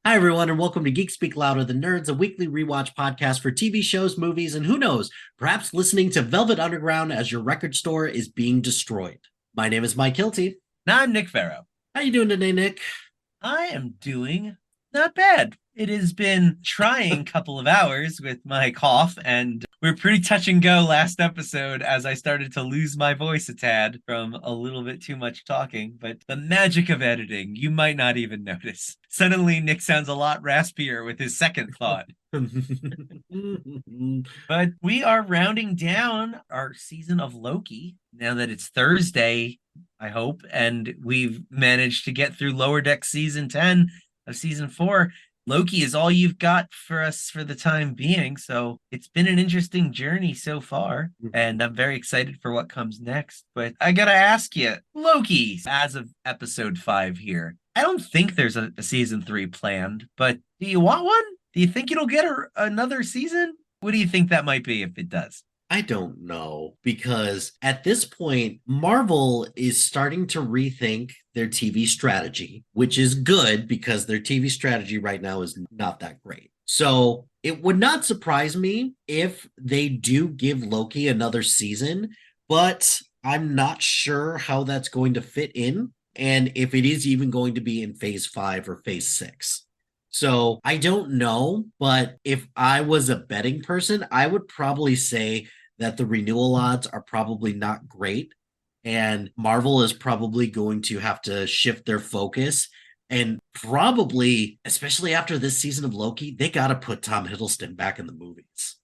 Hi, everyone, and welcome to Geeks Speak Louder Than Nerds, a weekly rewatch podcast for TV shows, movies, and who knows, perhaps listening to Velvet Underground as your record store is being destroyed. My name is Mike Hilty. Now I'm Nick Farrow. How you doing today, Nick? I am doing not bad. It has been trying couple of hours with my cough, and we are pretty touch and go last episode as I started to lose my voice a tad from a little bit too much talking. But the magic of editing, you might not even notice. Suddenly, Nick sounds a lot raspier with his second thought. But we are rounding down our season of Loki now that it's Thursday, I hope, and we've managed to get through Lower Deck season 10 of season 4. Loki is all you've got for us for the time being, so it's been an interesting journey so far, and I'm very excited for what comes next. But I gotta ask you, Loki, as of episode 5 here, I don't think there's a season 3 planned, but do you want one? Do you think it'll get another season? What do you think that might be if it does? I don't know, because at this point, Marvel is starting to rethink their TV strategy, which is good because their TV strategy right now is not that great. So it would not surprise me if they do give Loki another season, but I'm not sure how that's going to fit in and if it is even going to be in phase 5 or phase 6. So I don't know, but if I was a betting person, I would probably say that the renewal odds are probably not great. And Marvel is probably going to have to shift their focus. And probably, especially after this season of Loki, they got to put Tom Hiddleston back in the movies.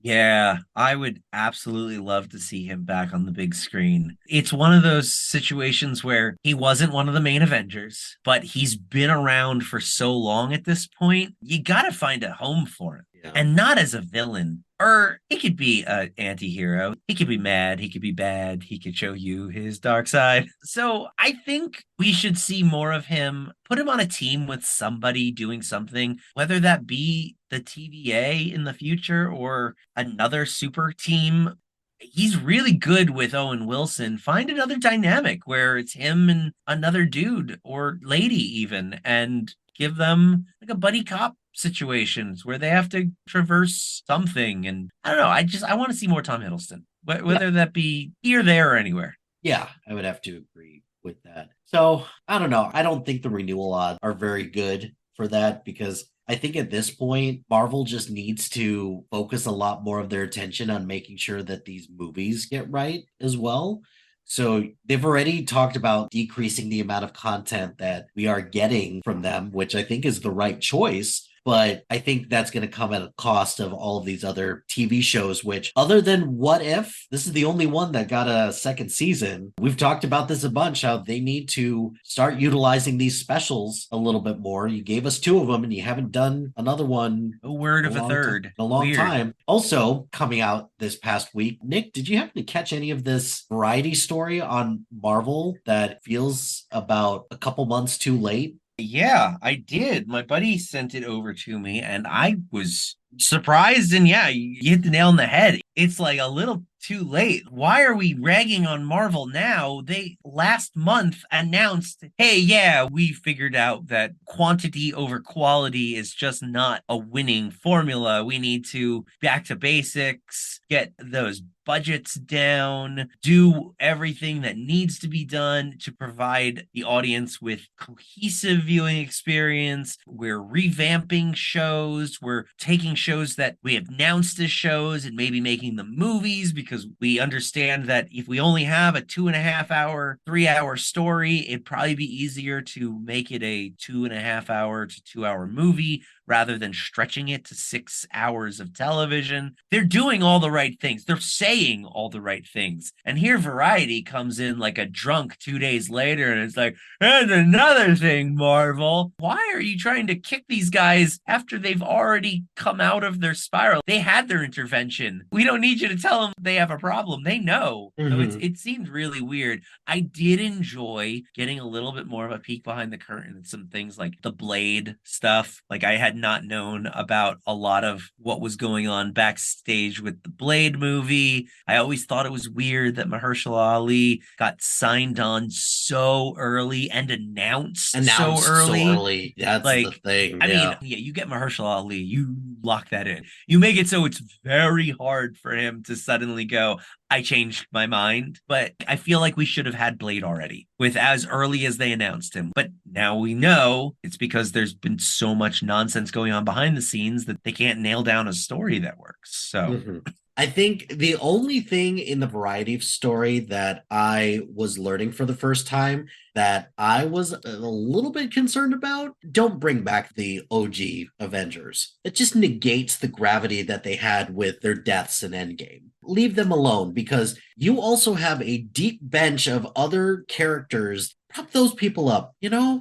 Yeah, I would absolutely love to see him back on the big screen. It's one of those situations where he wasn't one of the main Avengers, but he's been around for so long at this point. You got to find a home for him. Yeah. And not as a villain. Or he could be an anti-hero. He could be mad. He could be bad. He could show you his dark side. So I think we should see more of him. Put him on a team with somebody doing something, whether that be the TVA in the future or another super team. He's really good with Owen Wilson. Find another dynamic where it's him and another dude or lady even, and give them like a buddy cop situations where they have to traverse something. And I don't know. I want to see more Tom Hiddleston, whether that be here, there, or anywhere. Yeah, I would have to agree with that. So I don't know. I don't think the renewal odds are very good for that because I think at this point, Marvel just needs to focus a lot more of their attention on making sure that these movies get right as well. So they've already talked about decreasing the amount of content that we are getting from them, which I think is the right choice. But I think that's going to come at a cost of all of these other TV shows, which, other than What If, this is the only one that got a second season. We've talked about this a bunch, how they need to start utilizing these specials a little bit more. You gave us 2 of them, and you haven't done another one. A word of a third. In a long Weird. time. Also, coming out this past week, Nick, did you happen to catch any of this variety story on Marvel that feels about a couple months too late? Yeah, I did. My buddy sent it over to me, and I was surprised. And yeah, you hit the nail on the head. It's like a little too late. Why are we ragging on Marvel now? They last month announced, hey, yeah, we figured out that quantity over quality is just not a winning formula. We need to back to basics, get those budgets down, do everything that needs to be done to provide the audience with cohesive viewing experience. We're revamping shows. We're taking shows that we announced as shows and maybe making them movies because we understand that if we only have a 2.5 hour, 3 hour story, it'd probably be easier to make it a 2.5 hour to 2 hour movie rather than stretching it to 6 hours of television. They're doing all the right things. They're saying all the right things. And here Variety comes in like a drunk 2 days later and it's like, and another thing, Marvel. Why are you trying to kick these guys after they've already come out of their spiral? They had their intervention. We don't need you to tell them they have a problem. They know. So it seemed really weird. I did enjoy getting a little bit more of a peek behind the curtain and some things like the Blade stuff. Like I had not known about a lot of what was going on backstage with the Blade movie. I always thought it was weird that Mahershala Ali got signed on so early and announced so So early. early. That's the Like, thing. I mean, Yeah. yeah, you get Mahershala Ali, you lock that in. You make it so it's very hard for him to suddenly go, I changed my mind. But I feel like we should have had Blade already with as early as they announced him. But now we know it's because there's been so much nonsense going on behind the scenes that they can't nail down a story that works. So Mhm. I think the only thing in the variety of story that I was learning for the first time that I was a little bit concerned about, don't bring back the OG Avengers. It just negates the gravity that they had with their deaths in Endgame. Leave them alone because you also have a deep bench of other characters. Prop those people up,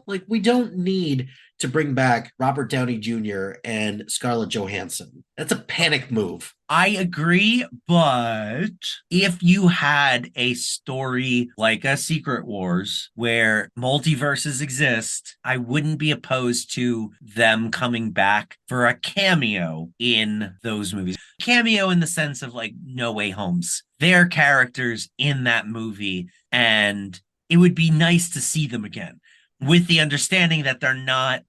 Like we don't need to bring back Robert Downey Jr. and Scarlett Johansson. That's a panic move. I agree, but if you had a story like a Secret Wars where multiverses exist, I wouldn't be opposed to them coming back for a cameo in those movies. Cameo in the sense of like No Way Homes. They're characters in that movie, and it would be nice to see them again with the understanding that they're not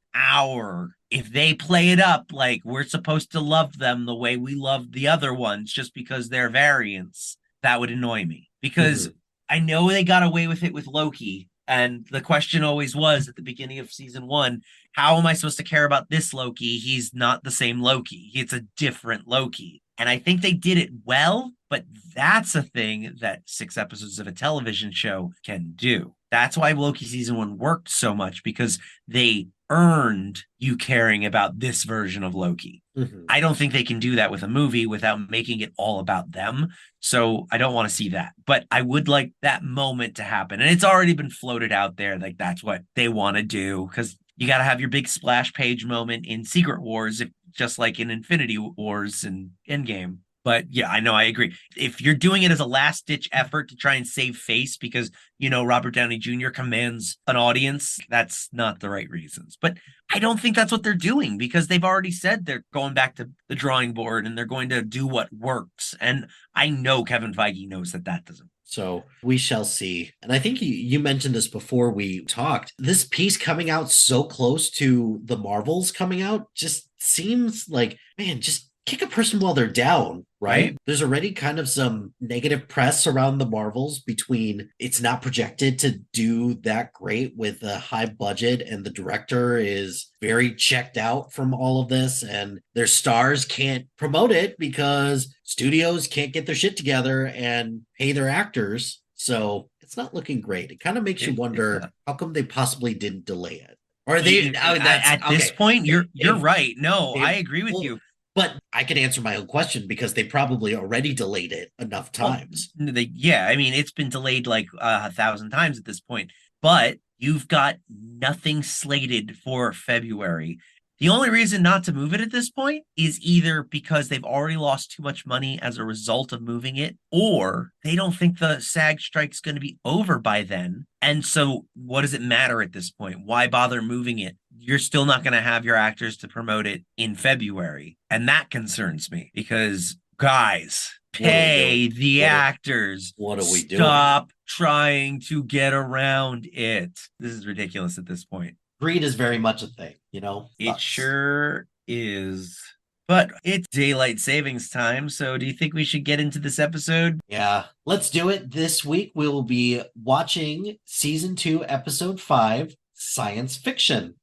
if they play it up like we're supposed to love them the way we love the other ones just because they're variants, that would annoy me because I know they got away with it with Loki. And the question always was at the beginning of season 1, how am I supposed to care about this Loki? He's not the same Loki. It's a different Loki. And I think they did it well, but that's a thing that 6 episodes of a television show can do. That's why Loki season 1 worked so much because they earned you caring about this version of Loki. I don't think they can do that with a movie without making it all about them. So I don't want to see that. But I would like that moment to happen. And it's already been floated out there. Like that's what they want to do because you got to have your big splash page moment in Secret Wars, just like in Infinity Wars and Endgame. But yeah, I know, I agree. If you're doing it as a last ditch effort to try and save face because, Robert Downey Jr. commands an audience, that's not the right reasons. But I don't think that's what they're doing because they've already said they're going back to the drawing board and they're going to do what works. And I know Kevin Feige knows that doesn't. So we shall see. And I think you mentioned this before we talked. This piece coming out so close to the Marvels coming out just seems like, man, just kick a person while they're down, right? There's already kind of some negative press around the Marvels between it's not projected to do that great with a high budget and the director is very checked out from all of this and their stars can't promote it because studios can't get their shit together and pay their actors. So it's not looking great. It kind of makes you wonder how come they possibly didn't delay it. Or they at this point, you're right. No, I agree with you. But I can answer my own question because they probably already delayed it enough times. Well, I mean, it's been delayed like 1,000 times at this point, but you've got nothing slated for February. The only reason not to move it at this point is either because they've already lost too much money as a result of moving it, or they don't think the SAG strike's going to be over by then. And so what does it matter at this point? Why bother moving it? You're still not going to have your actors to promote it in February. And that concerns me because, guys, pay the actors. What are we doing? Stop trying to get around it. This is ridiculous at this point. Greed is very much a thing, It sure is. But it's daylight savings time, so do you think we should get into this episode? Yeah, let's do it. This week we will be watching season 2, episode 5, Science Fiction.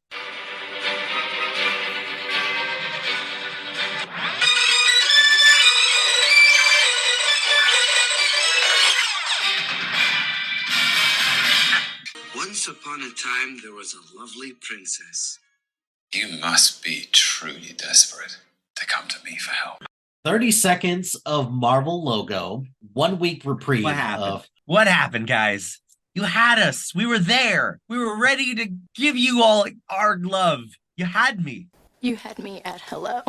Once upon a time, there was a lovely princess. You must be truly desperate to come to me for help. 30 seconds of Marvel logo, 1 week reprieve. What happened? What happened, guys? You had us. We were there. We were ready to give you all our love. You had me. You had me at hello.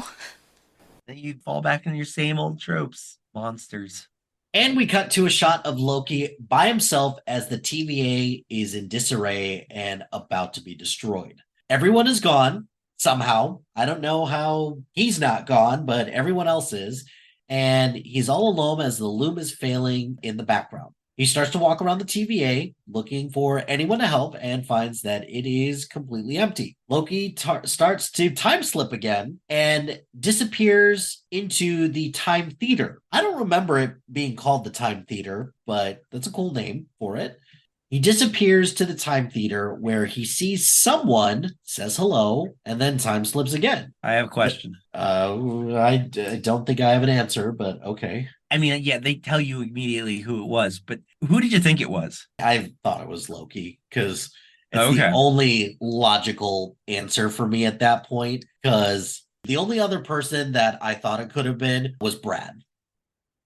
Then you fall back into your same old tropes. Monsters. And we cut to a shot of Loki by himself as the TVA is in disarray and about to be destroyed. Everyone is gone. somehow. I don't know how he's not gone, but everyone else is. And he's all alone as the loom is failing in the background. He starts to walk around the TVA looking for anyone to help and finds that it is completely empty. Loki starts to time slip again and disappears into the time theater. I don't remember it being called the time theater, but that's a cool name for it. He disappears to the time theater where he sees someone, says hello, and then time slips again. I have a question. I don't think I have an answer, but okay. I mean, yeah, they tell you immediately who it was, but who did you think it was? I thought it was Loki because it's Okay. the only logical answer for me at that point. Because the only other person that I thought it could have been was Brad.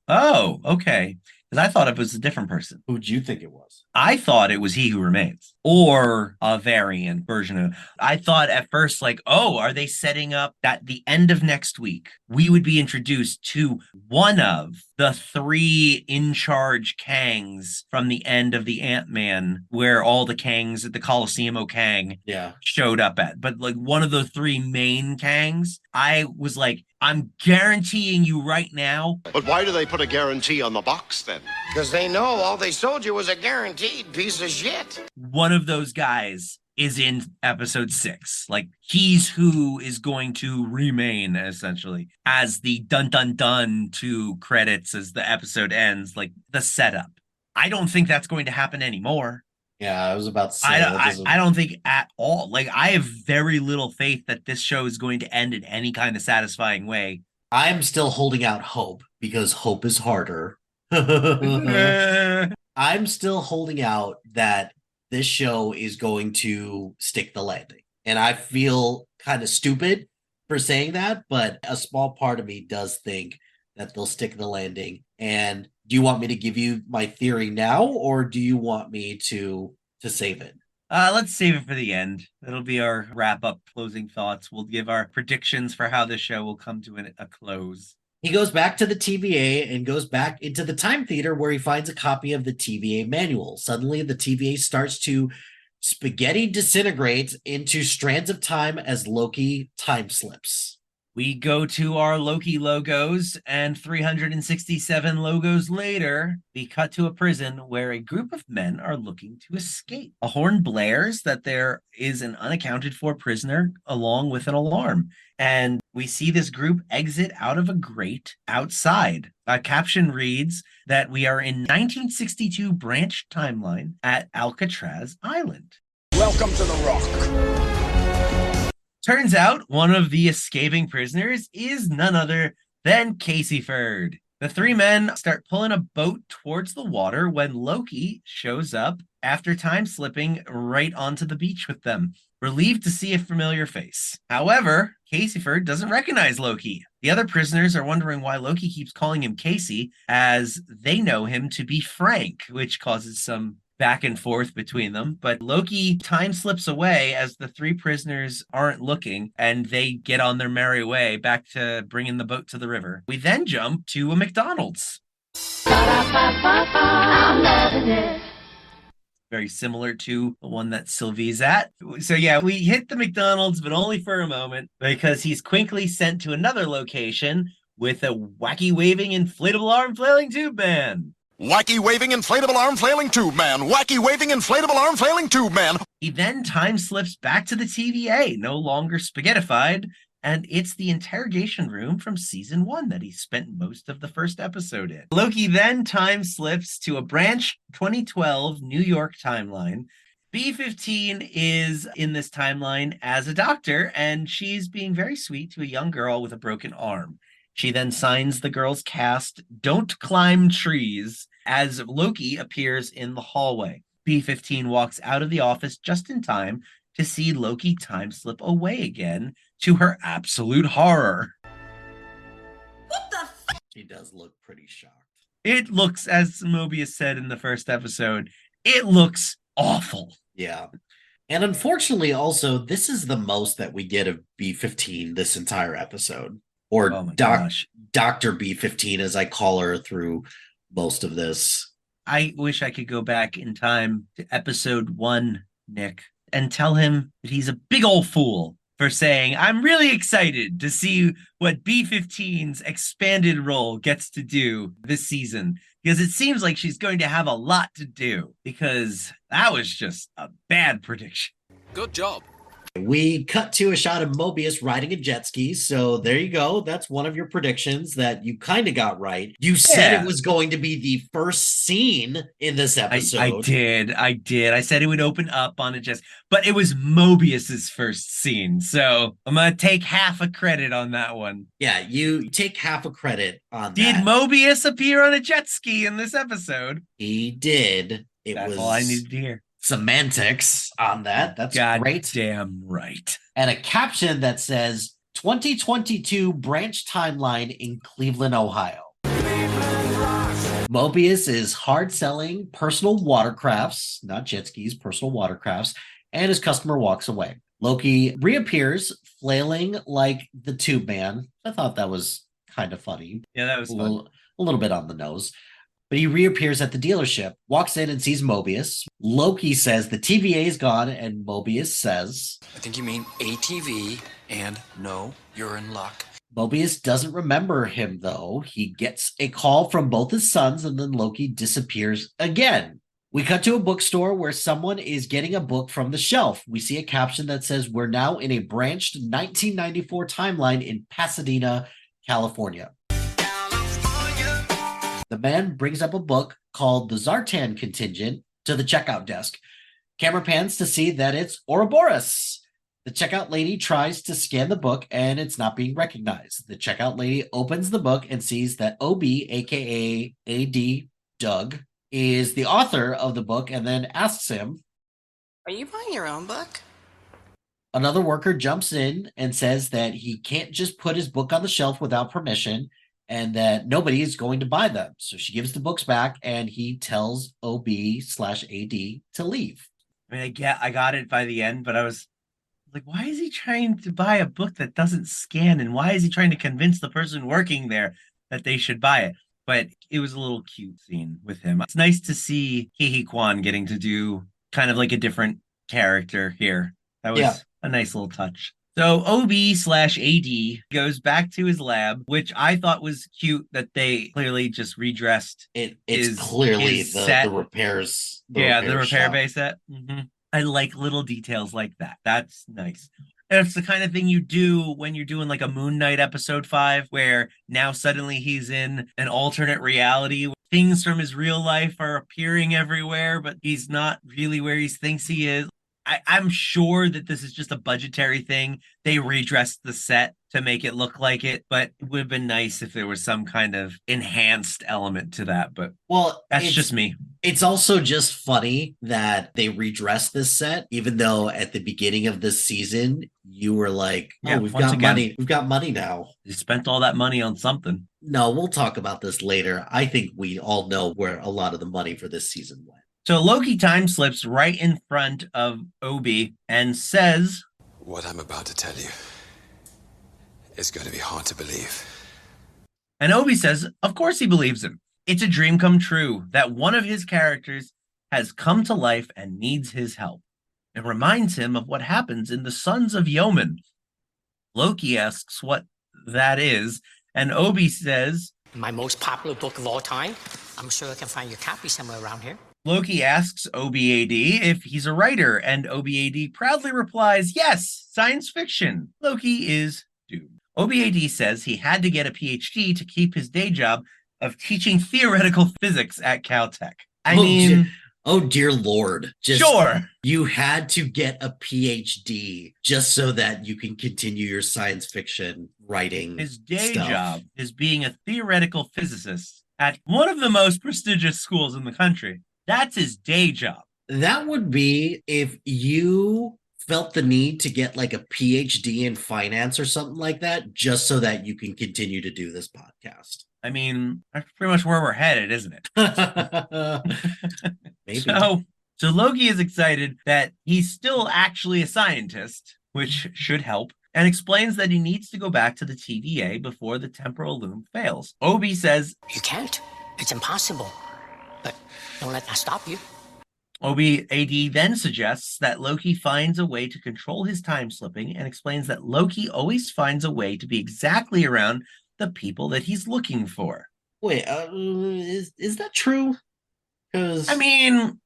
Oh, okay. Because I thought it was a different person. Who'd you think it was? I thought it was He Who Remains or a variant version of. I thought at first, like, oh, are they setting up that the end of next week we would be introduced to one of the three in charge Kangs from the end of the Ant-Man, where all the Kangs at the Coliseum Kang showed up at. But like one of the three main Kangs, I was like, I'm guaranteeing you right now. But why do they put a guarantee on the box then? Because they know all they sold you was a guaranteed piece of shit. One of those guys is in episode 6. Like, he's who is going to remain, essentially, as the dun dun dun to credits as the episode ends, like the setup. I don't think that's going to happen anymore. Yeah, I was about to say I don't think at all. Like, I have very little faith that this show is going to end in any kind of satisfying way. I'm still holding out hope because hope is harder. I'm still holding out that this show is going to stick the landing. And I feel kind of stupid for saying that, but a small part of me does think that they'll stick the landing. And do you want me to give you my theory now, or do you want me to save it? Let's save it for the end. It'll be our wrap-up closing thoughts. We'll give our predictions for how this show will come to a close. He goes back to the TVA and goes back into the time theater where he finds a copy of the TVA manual. Suddenly, the TVA starts to spaghetti disintegrate into strands of time as Loki time slips. We go to our Loki logos, and 367 logos later, we cut to a prison where a group of men are looking to escape. A horn blares that there is an unaccounted for prisoner along with an alarm. And we see this group exit out of a grate outside. A caption reads that we are in 1962 branch timeline at Alcatraz Island. Welcome to the Rock. Turns out one of the escaping prisoners is none other than Kristofer. The three men start pulling a boat towards the water when Loki shows up after time slipping right onto the beach with them, relieved to see a familiar face. However, Kristofer doesn't recognize Loki. The other prisoners are wondering why Loki keeps calling him Casey, as they know him to be Frank, which causes some back and forth between them. But Loki time slips away as the three prisoners aren't looking, and they get on their merry way back to bringing the boat to the river. We then jump to a McDonald's. I'm loving it. Very similar to the one that Sylvie's at. So yeah, we hit the McDonald's, but only for a moment, because he's quickly sent to another location with a wacky waving inflatable arm flailing tube man. Wacky waving inflatable arm flailing tube man. Wacky waving inflatable arm flailing tube man. He then time slips back to the TVA, no longer spaghettified, and it's the interrogation room from season 1 that he spent most of the first episode in. Loki then time slips to a branch 2012 New York timeline. B-15 is in this timeline as a doctor, and she's being very sweet to a young girl with a broken arm. She then signs the girl's cast, "Don't Climb Trees," as Loki appears in the hallway. B-15 walks out of the office just in time to see Loki time slip away again, to her absolute horror. What the f- She does look pretty shocked. It looks, as Mobius said in the first episode, it looks awful. Yeah. And unfortunately, also, this is the most that we get of B-15 this entire episode. Or Dr. B-15, as I call her through most of this. I wish I could go back in time to episode 1, Nick, and tell him that he's a big old fool for saying, I'm really excited to see what B-15's expanded role gets to do this season, because it seems like she's going to have a lot to do, because that was just a bad prediction. Good job. We cut to a shot of Mobius riding a jet ski. So there you go. That's one of your predictions that you kind of got right. You said it was going to be the first scene in this episode. I did. I said it would open up on a jet, but it was Mobius's first scene. So I'm going to take half a credit on that one. Yeah, you take half a credit on Did that. Mobius appear on a jet ski in this episode? He did. That's all I needed to hear. Semantics on that. That's God great. Damn right. And a caption that says 2022 branch timeline in Cleveland, Ohio. Mobius is hard selling personal watercrafts, not jet skis, personal watercrafts, and his customer walks away. Loki reappears flailing like the Tube Man. I thought that was kind of funny. Yeah, that was fun. A little bit on the nose. But he reappears at the dealership, walks in and sees Mobius. Loki says the TVA is gone, and Mobius says, I think you mean ATV, and no, you're in luck. Mobius doesn't remember him, though. He gets a call from both his sons, and then Loki disappears again. We cut to a bookstore where someone is getting a book from the shelf. We see a caption that says, we're now in a branched 1994 timeline in Pasadena, California. The man brings up a book called The Zartan Contingent to the checkout desk. Camera pans to see that it's Ouroboros. The checkout lady tries to scan the book and it's not being recognized. The checkout lady opens the book and sees that OB, aka AD Doug, is the author of the book and then asks him, Are you buying your own book? Another worker jumps in and says that he can't just put his book on the shelf without permission, and that nobody is going to buy them. So she gives the books back and he tells OB/AD to leave. I mean, I got it by the end, but I was like, why is he trying to buy a book that doesn't scan? And why is he trying to convince the person working there that they should buy it? But it was a little cute scene with him. It's nice to see Hee Kwan getting to do kind of like a different character here. That was a nice little touch. So OB/AD goes back to his lab, which I thought was cute that they clearly just redressed. It's clearly the repairs. The repair bay set. Mm-hmm. I like little details like that. That's nice. And it's the kind of thing you do when you're doing like a Moon Knight episode 5, where now suddenly he's in an alternate reality. Things from his real life are appearing everywhere, but he's not really where he thinks he is. I'm sure that this is just a budgetary thing. They redressed the set to make it look like it, but it would have been nice if there was some kind of enhanced element to that. But that's just me. It's also just funny that they redressed this set, even though at the beginning of this season, you were like, we've got money. We've got money now. You spent all that money on something. No, we'll talk about this later. I think we all know where a lot of the money for this season went. So Loki time slips right in front of Obi and says, What I'm about to tell you is going to be hard to believe. And Obi says, of course he believes him. It's a dream come true that one of his characters has come to life and needs his help. It reminds him of what happens in the Sons of Yeoman. Loki asks what that is, and Obi says, My most popular book of all time. I'm sure I can find your copy somewhere around here. Loki asks OBAD if he's a writer, and OBAD proudly replies, yes, science fiction. Loki is doomed. OBAD says he had to get a PhD to keep his day job of teaching theoretical physics at Caltech. Oh, dear Lord. Sure. You had to get a PhD just so that you can continue your science fiction writing. His day job is being a theoretical physicist at one of the most prestigious schools in the country. That's his day job. That would be if you felt the need to get like a PhD in finance or something like that, just so that you can continue to do this podcast. I mean, that's pretty much where we're headed, isn't it? Maybe. So Loki is excited that he's still actually a scientist, which should help, and explains that he needs to go back to the TVA before the temporal loom fails. Obi says, You can't. It's impossible. But don't let that stop you. OB-AD then suggests that Loki finds a way to control his time slipping and explains that Loki always finds a way to be exactly around the people that he's looking for. Wait, is that true? Because I mean,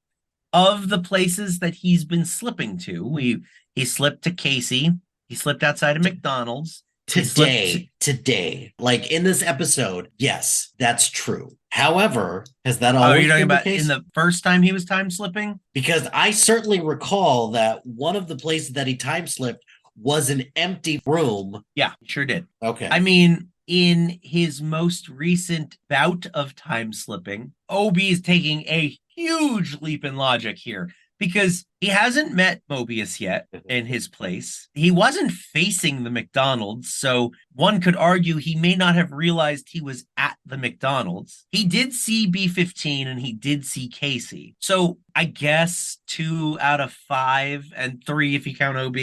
of the places that he's been slipping to, he slipped to Casey, he slipped outside of McDonald's. today, like in this episode, yes, that's true. However, has that always you're talking been the about case? in the first time he was time slipping? Because I certainly recall that one of the places that he time slipped was an empty room. Yeah, sure did. Okay. I mean, in his most recent bout of time slipping, Obi is taking a huge leap in logic here because he hasn't met Mobius yet in his place. He wasn't facing the McDonald's, so one could argue he may not have realized he was at the McDonald's. He did see B-15 and he did see Casey. So I guess 2 out of 5 and 3 if you count OB,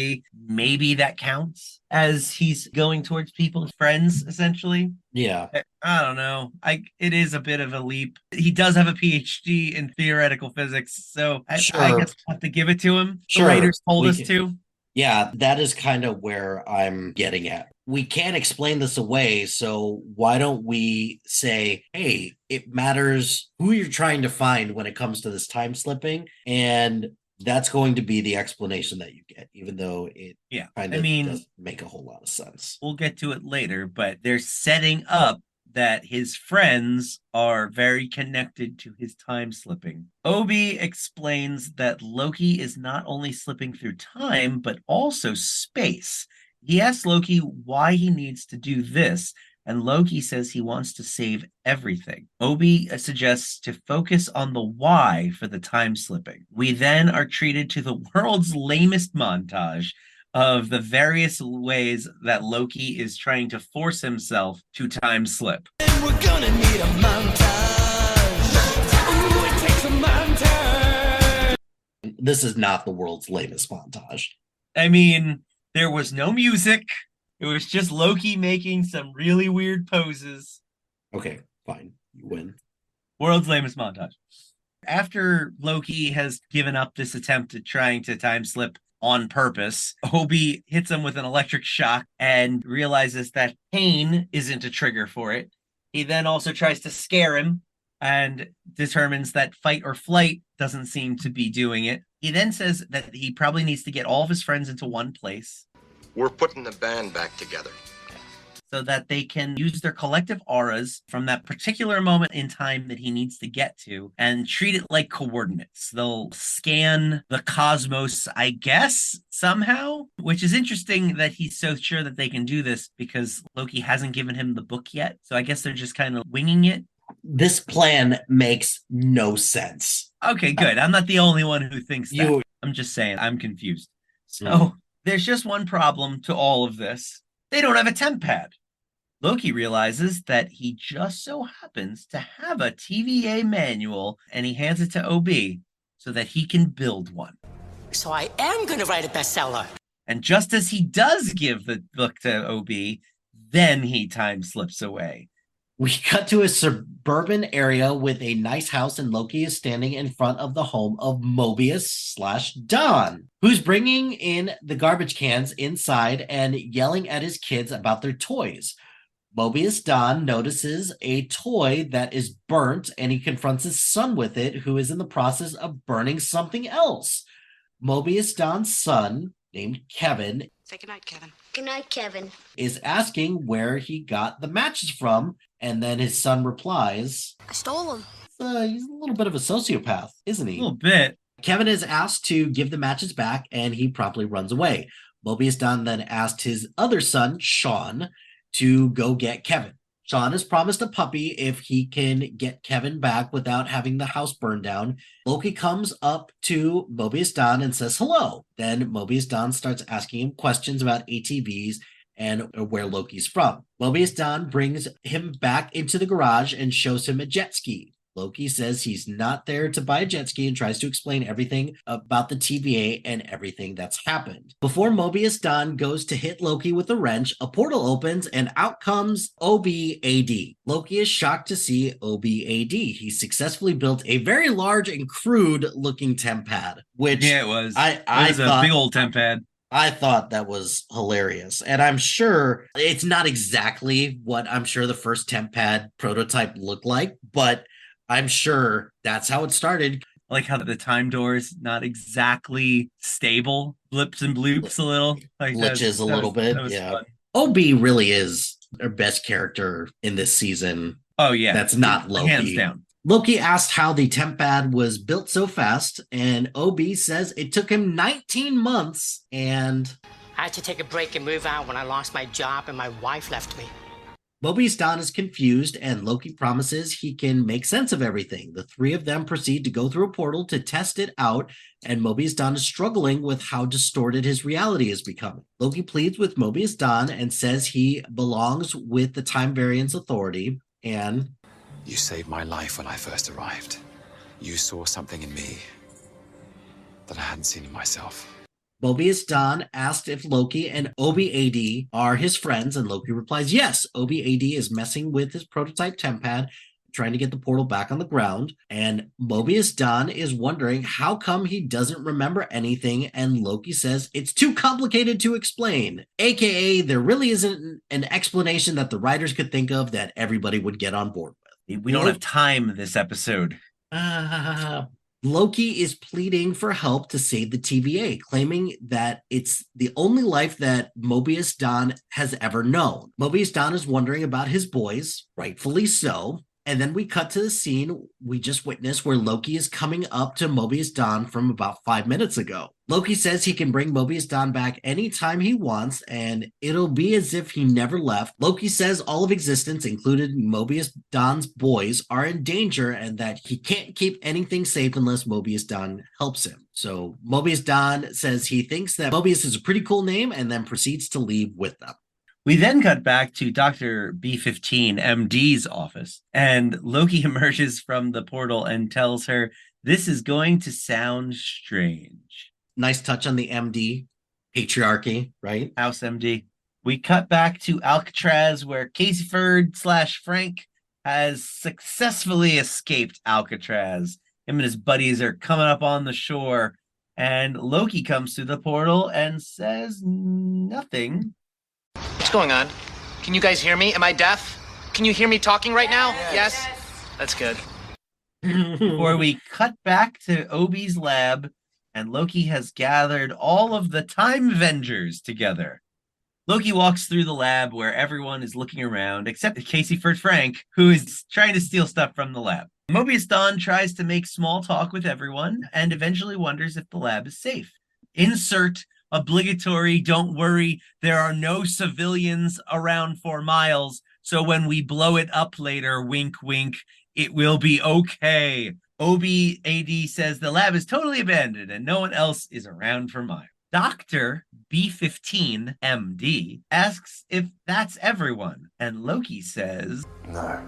maybe that counts as he's going towards people's friends, essentially. Yeah. I don't know. It is a bit of a leap. He does have a PhD in theoretical physics, so I guess we'll have to give it to him. Sure. The writers told us to. Yeah, that is kind of where I'm getting at. We can't explain this away, so why don't we say, hey, it matters who you're trying to find when it comes to this time slipping, and that's going to be the explanation that you get, even though it kind of doesn't make a whole lot of sense. We'll get to it later, but they're setting up that his friends are very connected to his time slipping. Obi explains that Loki is not only slipping through time, but also space. He asks Loki why he needs to do this, and Loki says he wants to save everything. Obi suggests to focus on the why for the time slipping. We then are treated to the world's lamest montage of the various ways that Loki is trying to force himself to time slip. And we're gonna need a montage. Ooh, it takes a montage. This is not the world's lamest montage. I mean, there was no music. It was just Loki making some really weird poses. Okay, fine. You win. World's lamest montage. After Loki has given up this attempt at trying to time slip on purpose, Obi hits him with an electric shock and realizes that pain isn't a trigger for it. He then also tries to scare him and determines that fight or flight doesn't seem to be doing it. He then says that he probably needs to get all of his friends into one place. We're putting the band back together. So that they can use their collective auras from that particular moment in time that he needs to get to and treat it like coordinates. They'll scan the cosmos, I guess, somehow, which is interesting that he's so sure that they can do this because Loki hasn't given him the book yet. So I guess they're just kind of winging it. This plan makes no sense. Okay, good. I'm not the only one who thinks that. I'm just saying, I'm confused. So there's just one problem to all of this. They don't have a temp pad. Loki realizes that he just so happens to have a TVA manual, and he hands it to OB so that he can build one. So I am going to write a bestseller. And just as he does give the book to OB, then he time slips away. We cut to a suburban area with a nice house, and Loki is standing in front of the home of Mobius/Don, who's bringing in the garbage cans inside and yelling at his kids about their toys. Mobius/Don notices a toy that is burnt, and he confronts his son with it, who is in the process of burning something else. Mobius/Don's son, named Kevin, Say goodnight, Kevin. Good night, Kevin. is asking where he got the matches from, and then his son replies, I stole them. he's a little bit of a sociopath, isn't he? A little bit. Kevin is asked to give the matches back, and he promptly runs away. Mobius/Don then asked his other son, Sean, to go get Kevin. Sean has promised a puppy if he can get Kevin back without having the house burned down. Loki comes up to Mobius/Don and says hello. Then Mobius/Don starts asking him questions about ATVs and where Loki's from. Mobius/Don brings him back into the garage and shows him a jet ski. Loki says he's not there to buy a jet ski and tries to explain everything about the TVA and everything that's happened. Before Mobius Don goes to hit Loki with a wrench, a portal opens and out comes OBAD. Loki is shocked to see OBAD. He successfully built a very large and crude looking temp pad, which it was. I it was thought, a big old temp pad. I thought that was hilarious. And I'm sure it's not exactly what I'm sure the first temp pad prototype looked like, but I'm sure that's how it started. I like how the time door is not exactly stable, blips and bloops a little. Like glitches a little bit. Yeah. Fun. OB really is our best character in this season. Oh, yeah. That's not Loki. Hands down. Loki asked how the temp pad was built so fast, and OB says it took him 19 months, and I had to take a break and move out when I lost my job and my wife left me. Mobius Don is confused, and Loki promises he can make sense of everything. The three of them proceed to go through a portal to test it out, and Mobius Don is struggling with how distorted his reality is becoming. Loki pleads with Mobius Don and says he belongs with the Time Variance Authority, and You saved my life when I first arrived. You saw something in me that I hadn't seen in myself. Mobius Don asked if Loki and OBAD are his friends, and Loki replies, yes, OBAD is messing with his prototype temp pad, trying to get the portal back on the ground, and Mobius Don is wondering how come he doesn't remember anything, and Loki says it's too complicated to explain, aka there really isn't an explanation that the writers could think of that everybody would get on board with. We don't have time this episode. Loki is pleading for help to save the TVA, claiming that it's the only life that Mobius Don has ever known. Mobius Don is wondering about his boys, rightfully so. And then we cut to the scene we just witnessed where Loki is coming up to Mobius Don from about 5 minutes ago. Loki says he can bring Mobius Don back anytime he wants, and it'll be as if he never left. Loki says all of existence, including Mobius Don's boys, are in danger and that he can't keep anything safe unless Mobius Don helps him. So Mobius Don says he thinks that Mobius is a pretty cool name and then proceeds to leave with them. We then cut back to Dr. B15, MD's office, and Loki emerges from the portal and tells her, this is going to sound strange. Nice touch on the MD, patriarchy, right? House MD. We cut back to Alcatraz, where Kristofer/Frank has successfully escaped Alcatraz. Him and his buddies are coming up on the shore, and Loki comes through the portal and says nothing. What's going on? Can you guys hear me? Am I deaf? Can you hear me talking right now? Yes? That's good. Or we cut back to Obi's lab, and Loki has gathered all of the Time Avengers together. Loki walks through the lab where everyone is looking around, except Casey for Frank, who is trying to steal stuff from the lab. Mobius Don tries to make small talk with everyone and eventually wonders if the lab is safe. Insert obligatory, don't worry, there are no civilians around for miles, so when we blow it up later, wink, wink, it will be okay. OBAD says the lab is totally abandoned and no one else is around for miles. Dr. B15, MD, asks if that's everyone, and Loki says, No.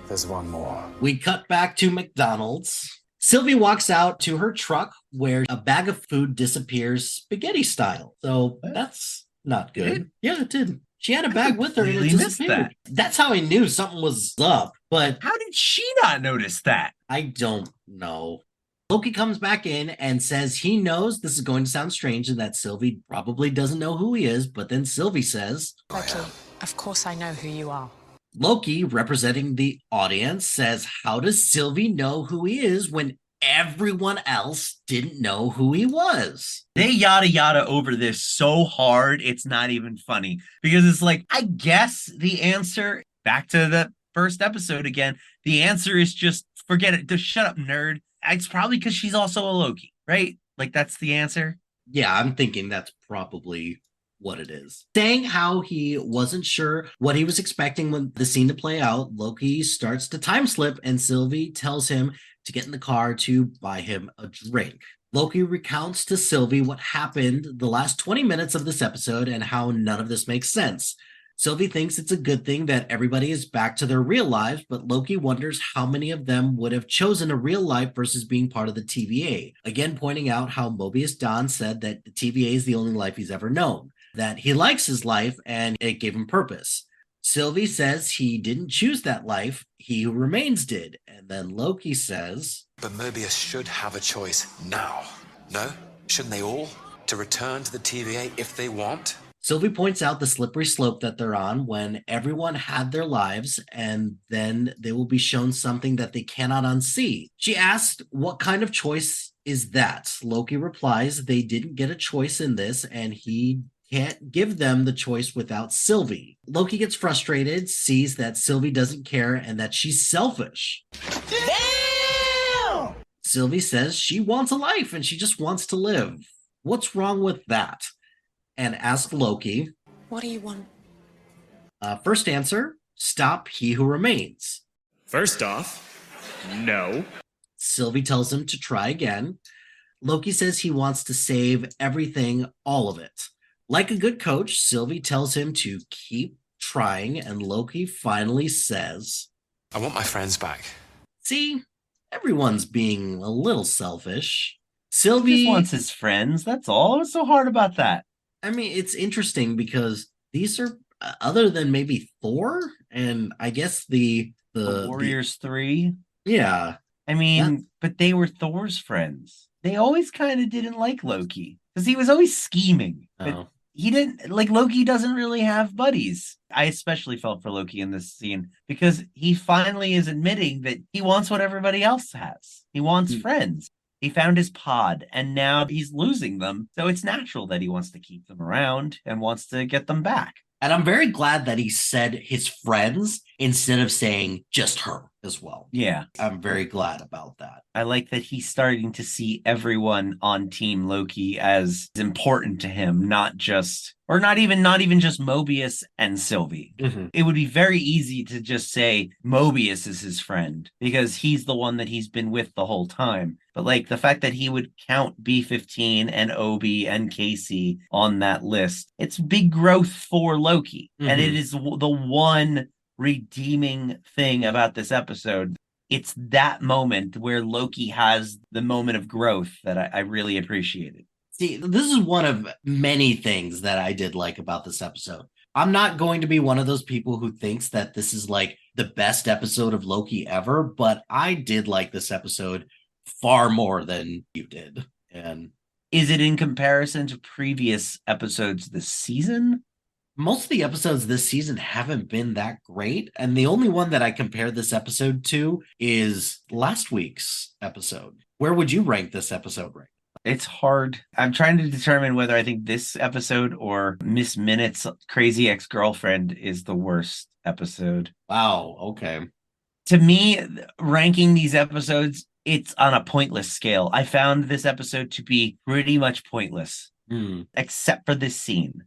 There's one more. We cut back to McDonald's. Sylvie walks out to her truck where a bag of food disappears spaghetti style. So that's not good. Yeah, it did. She had a bag with her and it disappeared. That's how I knew something was up. But how did she not notice that? I don't know. Loki comes back in and says he knows this is going to sound strange and that Sylvie probably doesn't know who he is. But then Sylvie says, Loki, of course I know who you are. Loki, representing the audience, says, how does Sylvie know who he is when everyone else didn't know who he was? They yada yada over this so hard, it's not even funny. Because it's like, I guess the answer, back to the first episode again, the answer is just forget it. Just shut up, nerd. It's probably because she's also a Loki, right? Like, that's the answer. Yeah, I'm thinking that's probably what it is. Saying how he wasn't sure what he was expecting when the scene to play out, Loki starts to time slip and Sylvie tells him to get in the car to buy him a drink. Loki recounts to Sylvie what happened the last 20 minutes of this episode and how none of this makes sense. Sylvie thinks it's a good thing that everybody is back to their real lives, but Loki wonders how many of them would have chosen a real life versus being part of the TVA. Again, pointing out how Mobius Don said that the TVA is the only life he's ever known, that he likes his life and it gave him purpose. Sylvie says he didn't choose that life, He Who Remains did. And then Loki says, But Mobius should have a choice now. No? Shouldn't they all? To return to the TVA if they want? Sylvie points out the slippery slope that they're on when everyone had their lives and then they will be shown something that they cannot unsee. She asked, what kind of choice is that? Loki replies, they didn't get a choice in this and he can't give them the choice without Sylvie. Loki gets frustrated, sees that Sylvie doesn't care and that she's selfish. Damn! Sylvie says she wants a life and she just wants to live. What's wrong with that? And ask Loki. What do you want? First answer, stop He Who Remains. First off, no. Sylvie tells him to try again. Loki says he wants to save everything, all of it. Like a good coach, Sylvie tells him to keep trying, and Loki finally says, I want my friends back. See, everyone's being a little selfish. He Sylvie just wants his friends, that's all. What's so hard about that? I mean, it's interesting because these are other than maybe Thor and I guess the Warriors 3. Yeah. I mean, but they were Thor's friends. They always kind of didn't like Loki because he was always scheming. But he didn't like Loki doesn't really have buddies. I especially felt for Loki in this scene because he finally is admitting that he wants what everybody else has. He wants friends. He found his pod and now he's losing them. So it's natural that he wants to keep them around and wants to get them back. And I'm very glad that he said his friends instead of saying just her as well. Yeah. I'm very glad about that. I like that he's starting to see everyone on Team Loki as important to him, not even just Mobius and Sylvie. Mm-hmm. It would be very easy to just say Mobius is his friend because he's the one that he's been with the whole time. But like the fact that he would count B-15 and Obi and Casey on that list, it's big growth for Loki. Mm-hmm. And it is the one redeeming thing about this episode. It's that moment where Loki has the moment of growth that I really appreciated. See, this is one of many things that I did like about this episode. I'm not going to be one of those people who thinks that this is like the best episode of Loki ever, but I did like this episode far more than you did. And is it in comparison to previous episodes this season? Most of the episodes this season haven't been that great. And the only one that I compare this episode to is last week's episode. Where would you rank this episode right? It's hard. I'm trying to determine whether I think this episode or Miss Minutes' Crazy Ex-Girlfriend is the worst episode. Wow. Okay. To me, ranking these episodes, it's on a pointless scale. I found this episode to be pretty much pointless, except for this scene.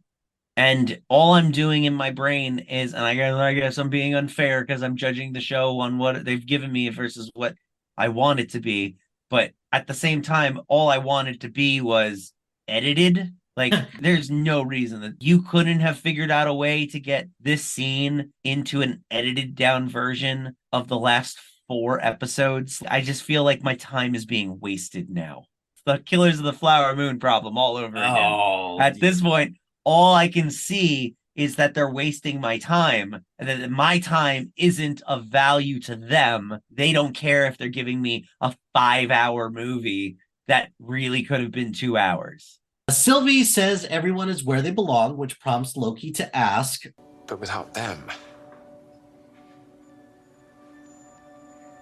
And all I'm doing in my brain is, and I guess I'm being unfair because I'm judging the show on what they've given me versus what I want it to be. But at the same time, all I wanted to be was edited. Like, there's no reason that you couldn't have figured out a way to get this scene into an edited down version of the last 4 episodes. I just feel like my time is being wasted now. The Killers of the Flower Moon problem all over again. At this point, all I can see is that they're wasting my time and that my time isn't of value to them. They don't care if they're giving me a 5-hour movie that really could have been 2 hours. Sylvie says everyone is where they belong, which prompts Loki to ask, but without them,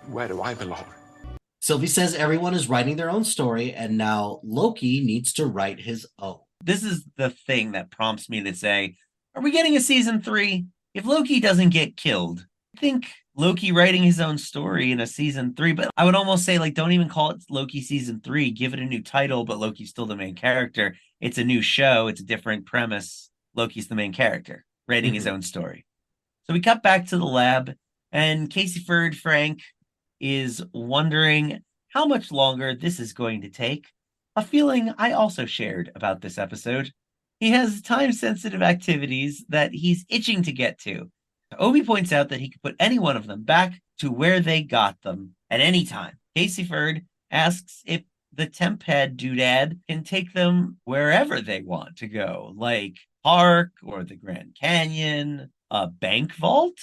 where do I belong? Sylvie says everyone is writing their own story, and now Loki needs to write his own. This is the thing that prompts me to say, are we getting a season 3? If Loki doesn't get killed, I think Loki writing his own story in a season 3, but I would almost say, like, don't even call it Loki season 3. Give it a new title, but Loki's still the main character. It's a new show. It's a different premise. Loki's the main character, writing his own story. So we cut back to the lab, and Casey Frank is wondering how much longer this is going to take. A feeling I also shared about this episode. He has time-sensitive activities that he's itching to get to. Obi points out that he could put any one of them back to where they got them at any time. Kristofer asks if the temp head doodad can take them wherever they want to go, like park or the Grand Canyon, a bank vault.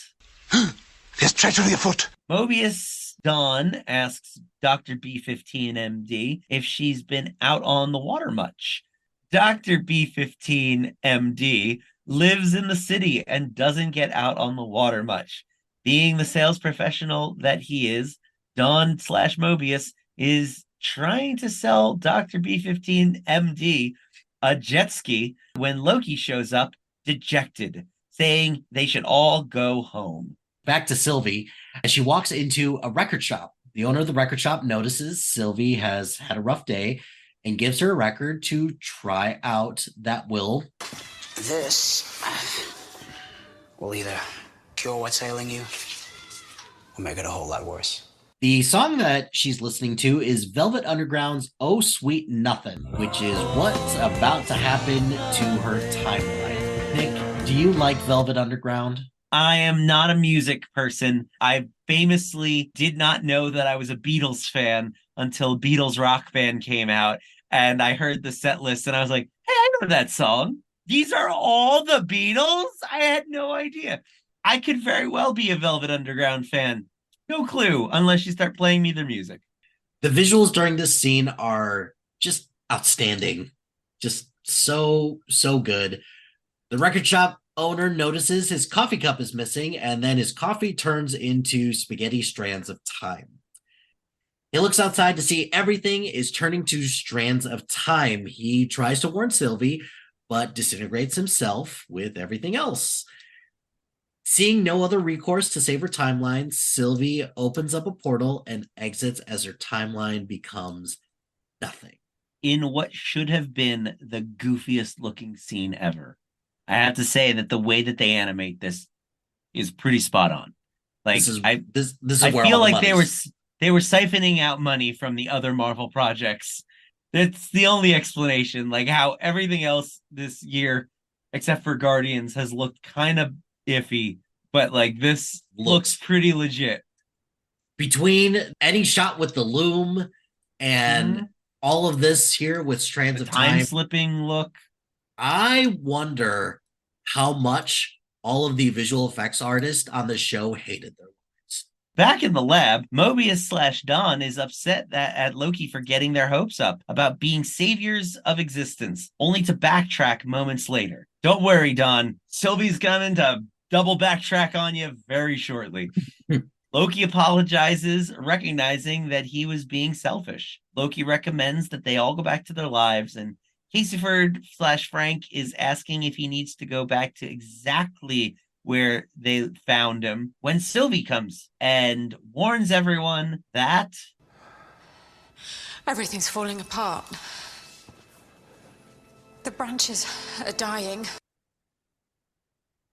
There's treachery afoot. Mobius Dawn asks Dr. B15 MD if she's been out on the water much. Dr. B15 MD lives in the city and doesn't get out on the water much. Being the sales professional that he is, Dawn / Mobius is trying to sell Dr. B15 MD a jet ski when Loki shows up dejected, saying they should all go home. Back to Sylvie, as she walks into a record shop. The owner of the record shop notices Sylvie has had a rough day and gives her a record to try out that will... This will either cure what's ailing you or make it a whole lot worse. The song that she's listening to is Velvet Underground's Oh Sweet Nothing, which is what's about to happen to her timeline. Nick, do you like Velvet Underground? I am not a music person. I famously did not know that I was a Beatles fan until Beatles Rock Band came out, and I heard the set list and I was like, hey, I know that song. These are all the Beatles? I had no idea. I could very well be a Velvet Underground fan. No clue, unless you start playing me their music. The visuals during this scene are just outstanding. Just so good. The record shop owner notices his coffee cup is missing, and then his coffee turns into spaghetti strands of time. He looks outside to see everything is turning to strands of time. He tries to warn Sylvie, but disintegrates himself with everything else. Seeing no other recourse to save her timeline, Sylvie opens up a portal and exits as her timeline becomes nothing. In what should have been the goofiest looking scene ever. I have to say that the way that they animate this is pretty spot on. Like I feel like they were siphoning out money from the other Marvel projects. That's the only explanation. Like how everything else this year, except for Guardians, has looked kind of iffy, but like this looks pretty legit. Between any shot with the loom and all of this here with strands of time slipping look, I wonder how much all of the visual effects artists on the show hated their lives. Back in the lab, Mobius / Dawn is upset at Loki for getting their hopes up about being saviors of existence, only to backtrack moments later. Don't worry, Dawn. Sylvie's coming to double backtrack on you very shortly. Loki apologizes, recognizing that he was being selfish. Loki recommends that they all go back to their lives, and Kristofer / Frank is asking if he needs to go back to exactly where they found him when Sylvie comes and warns everyone that everything's falling apart. The branches are dying.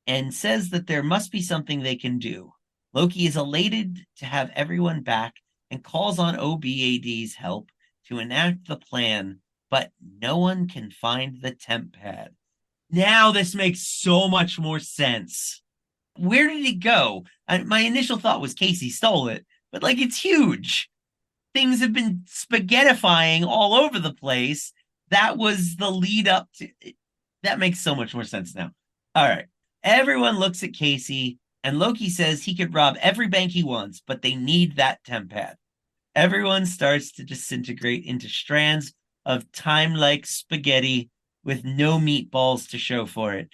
And says that there must be something they can do. Loki is elated to have everyone back and calls on OBAD's help to enact the plan, but no one can find the temp pad. Now this makes so much more sense. Where did it go? My initial thought was Casey stole it, but like it's huge. Things have been spaghettifying all over the place. That was the lead up to it. That makes so much more sense now. All right. Everyone looks at Casey, and Loki says he could rob every bank he wants, but they need that temp pad. Everyone starts to disintegrate into strands of time-like spaghetti with no meatballs to show for it,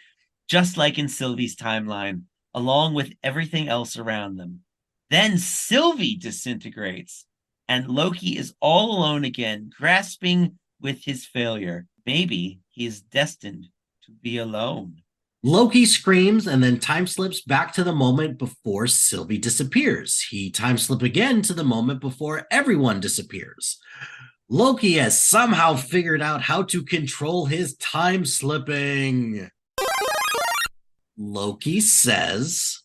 just like in Sylvie's timeline, along with everything else around them. Then Sylvie disintegrates, and Loki is all alone again, grasping with his failure. Maybe he is destined to be alone. Loki screams and then time slips back to the moment before Sylvie disappears. He time slip again to the moment before everyone disappears. Loki has somehow figured out how to control his time slipping. Loki says,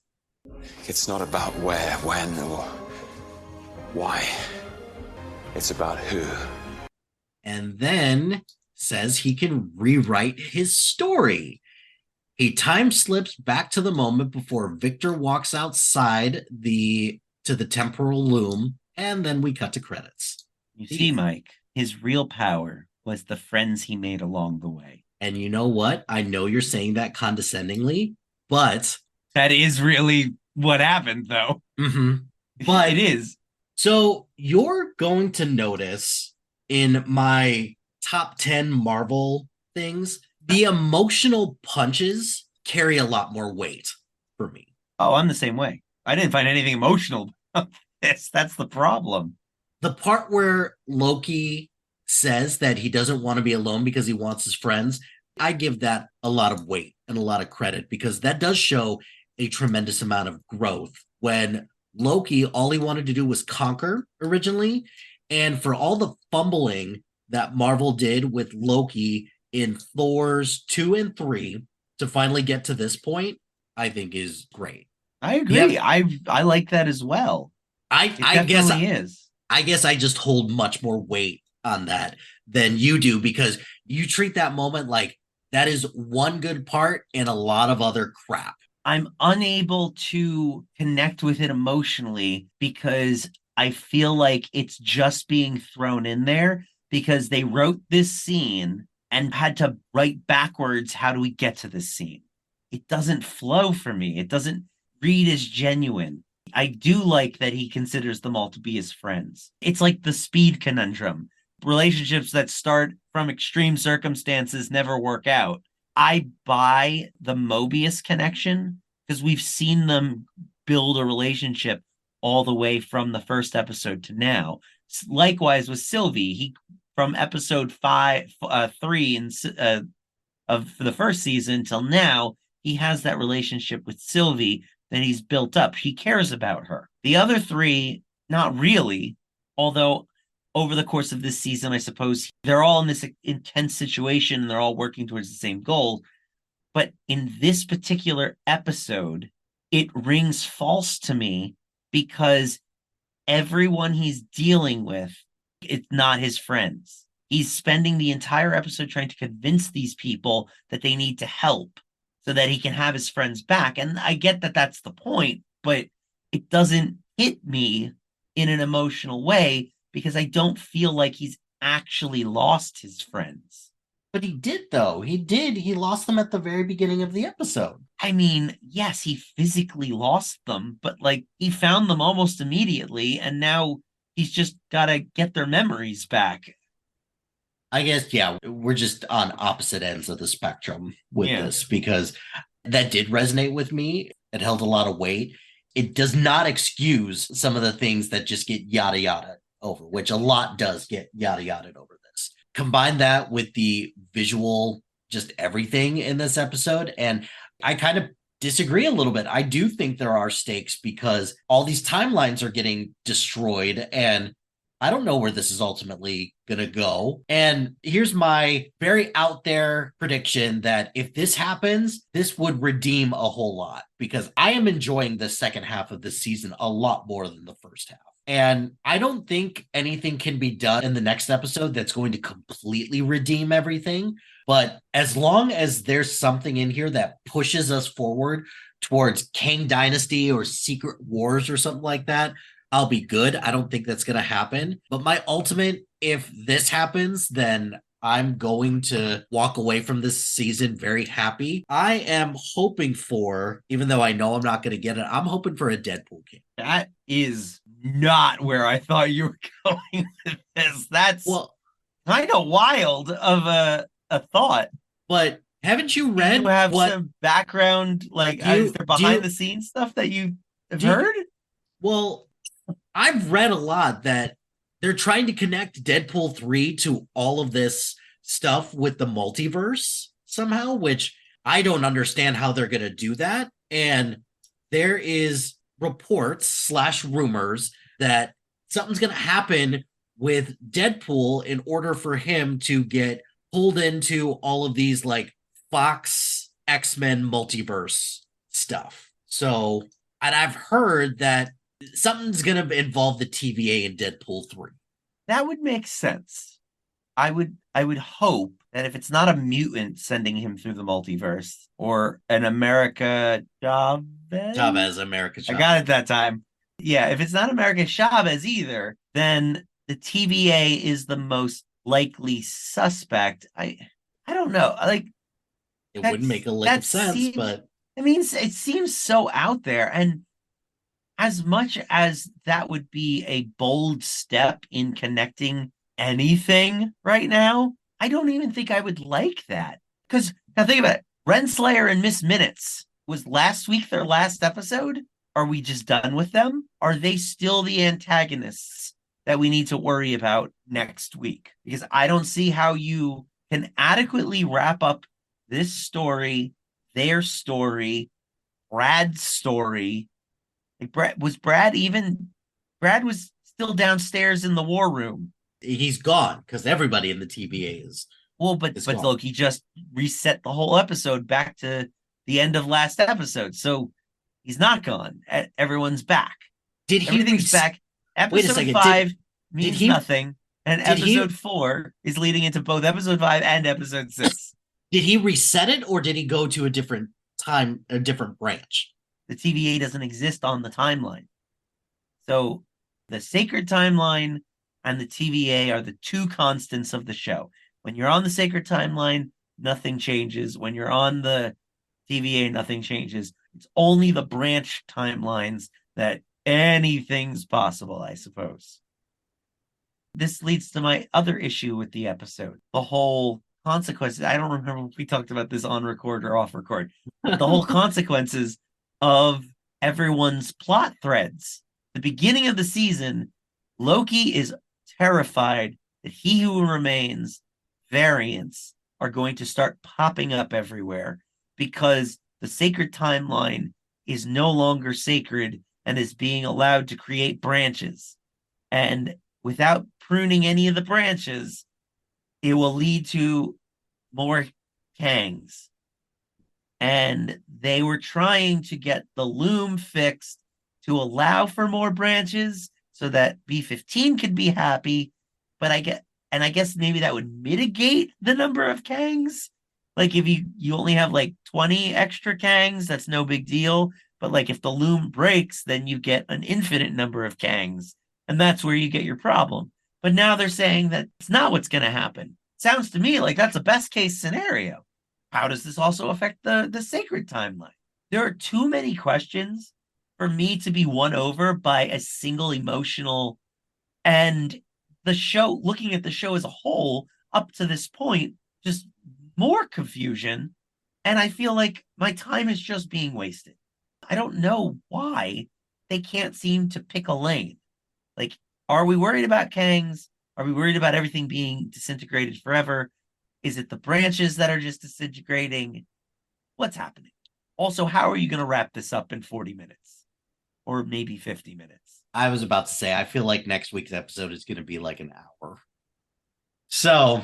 It's not about where, when, or why. It's about who. And then says he can rewrite his story. He time slips back to the moment before Victor walks outside to the temporal loom, and then we cut to credits. You see, Mike, his real power was the friends he made along the way. And you know what? I know you're saying that condescendingly, but that is really what happened, though. But it is. So you're going to notice in my top 10 Marvel things, the emotional punches carry a lot more weight for me. Oh, I'm the same way. I didn't find anything emotional about this. That's the problem. The part where Loki says that he doesn't want to be alone because he wants his friends, I give that a lot of weight and a lot of credit because that does show a tremendous amount of growth when Loki, all he wanted to do was conquer originally. And for all the fumbling that Marvel did with Loki in Thor's 2 and 3 to finally get to this point, I think is great. I agree. I like that as well. I guess is. I guess I just hold much more weight on that than you do because you treat that moment like that is one good part and a lot of other crap. I'm unable to connect with it emotionally because I feel like it's just being thrown in there because they wrote this scene and had to write backwards. How do we get to this scene? It doesn't flow for me. It doesn't read as genuine. I do like that he considers them all to be his friends. It's like the Speed conundrum. Relationships that start from extreme circumstances never work out. I buy the Mobius connection because we've seen them build a relationship all the way from the first episode to now. Likewise with Sylvie, he from episode 3 of the first season till now, he has that relationship with Sylvie that he's built up. He cares about her. The other three, not really, although over the course of this season, I suppose they're all in this intense situation and they're all working towards the same goal. But in this particular episode, it rings false to me because everyone he's dealing with, it's not his friends. He's spending the entire episode trying to convince these people that they need to help so that he can have his friends back. And I get that that's the point, but it doesn't hit me in an emotional way because I don't feel like he's actually lost his friends. But he did, though. He did. He lost them at the very beginning of the episode. I mean, yes, he physically lost them, but like he found them almost immediately, and now he's just got to get their memories back. I guess, yeah, we're just on opposite ends of the spectrum with this because that did resonate with me. It held a lot of weight. It does not excuse some of the things that just get yada yada over, which a lot does get yada yada over this. Combine that with the visual, just everything in this episode. And I kind of disagree a little bit. I do think there are stakes because all these timelines are getting destroyed and I don't know where this is ultimately going to go. And here's my very out there prediction that if this happens, this would redeem a whole lot because I am enjoying the second half of the season a lot more than the first half. And I don't think anything can be done in the next episode that's going to completely redeem everything. But as long as there's something in here that pushes us forward towards Kang Dynasty or Secret Wars or something like that, I'll be good. I don't think that's going to happen. But my ultimate, if this happens, then I'm going to walk away from this season very happy. I am hoping for, even though I know I'm not going to get it, I'm hoping for a Deadpool King. That is not where I thought you were going with this. That's kind of wild of a thought. But haven't you read you have some background, like is there behind the scenes stuff that you have heard? Well, I've read a lot that they're trying to connect Deadpool 3 to all of this stuff with the multiverse somehow, which I don't understand how they're going to do that. And there is reports / rumors that something's going to happen with Deadpool in order for him to get pulled into all of these like Fox X-Men multiverse stuff. So, and I've heard that something's going to involve the TVA in Deadpool 3. That would make sense. I would hope that if it's not a mutant sending him through the multiverse or an America Chavez, America I Chavez. got it that time. Yeah, if it's not America Chavez either, then the TVA is the most likely suspect. I don't know. Like It wouldn't make a lick of sense, but I mean, it seems so out there. And as much as that would be a bold step in connecting anything right now, I don't even think I would like that. Because now think about it. Renslayer and Miss Minutes was last week their last episode. Are we just done with them? Are they still the antagonists that we need to worry about next week? Because I don't see how you can adequately wrap up this story, their story, Brad's story. Like Brad was still downstairs in the war room. He's gone because everybody in the TVA is. Well, but Loki just reset the whole episode back to the end of last episode. So he's not gone. Everyone's back. Everything's back. Episode 5 means nothing. And episode 4 is leading into both episode 5 and episode 6. Did he reset it or did he go to a different time, a different branch? The TVA doesn't exist on the timeline. So the sacred timeline and the TVA are the two constants of the show. When you're on the sacred timeline, nothing changes. When you're on the TVA, nothing changes. It's only the branch timelines that anything's possible, I suppose. This leads to my other issue with the episode. The whole consequences. I don't remember if we talked about this on record or off record. But the whole consequences of everyone's plot threads. The beginning of the season, Loki is terrified that He Who Remains variants are going to start popping up everywhere because the sacred timeline is no longer sacred and is being allowed to create branches. And without pruning any of the branches, it will lead to more Kangs. And they were trying to get the loom fixed to allow for more branches so that B-15 could be happy. But I guess maybe that would mitigate the number of Kangs. Like if you only have like 20 extra Kangs, that's no big deal. But like if the loom breaks, then you get an infinite number of Kangs. And that's where you get your problem. But now they're saying that it's not what's going to happen. Sounds to me like that's a best case scenario. How does this also affect the sacred timeline? There are too many questions for me to be won over by a single emotional, and the show, looking at the show as a whole up to this point, just more confusion. And I feel like my time is just being wasted. I don't know why they can't seem to pick a lane. Like, are we worried about Kangs? Are we worried about everything being disintegrated forever? Is it the branches that are just disintegrating? What's happening? Also, how are you going to wrap this up in 40 minutes? Or maybe 50 minutes? I was about to say, I feel like next week's episode is going to be like an hour. So,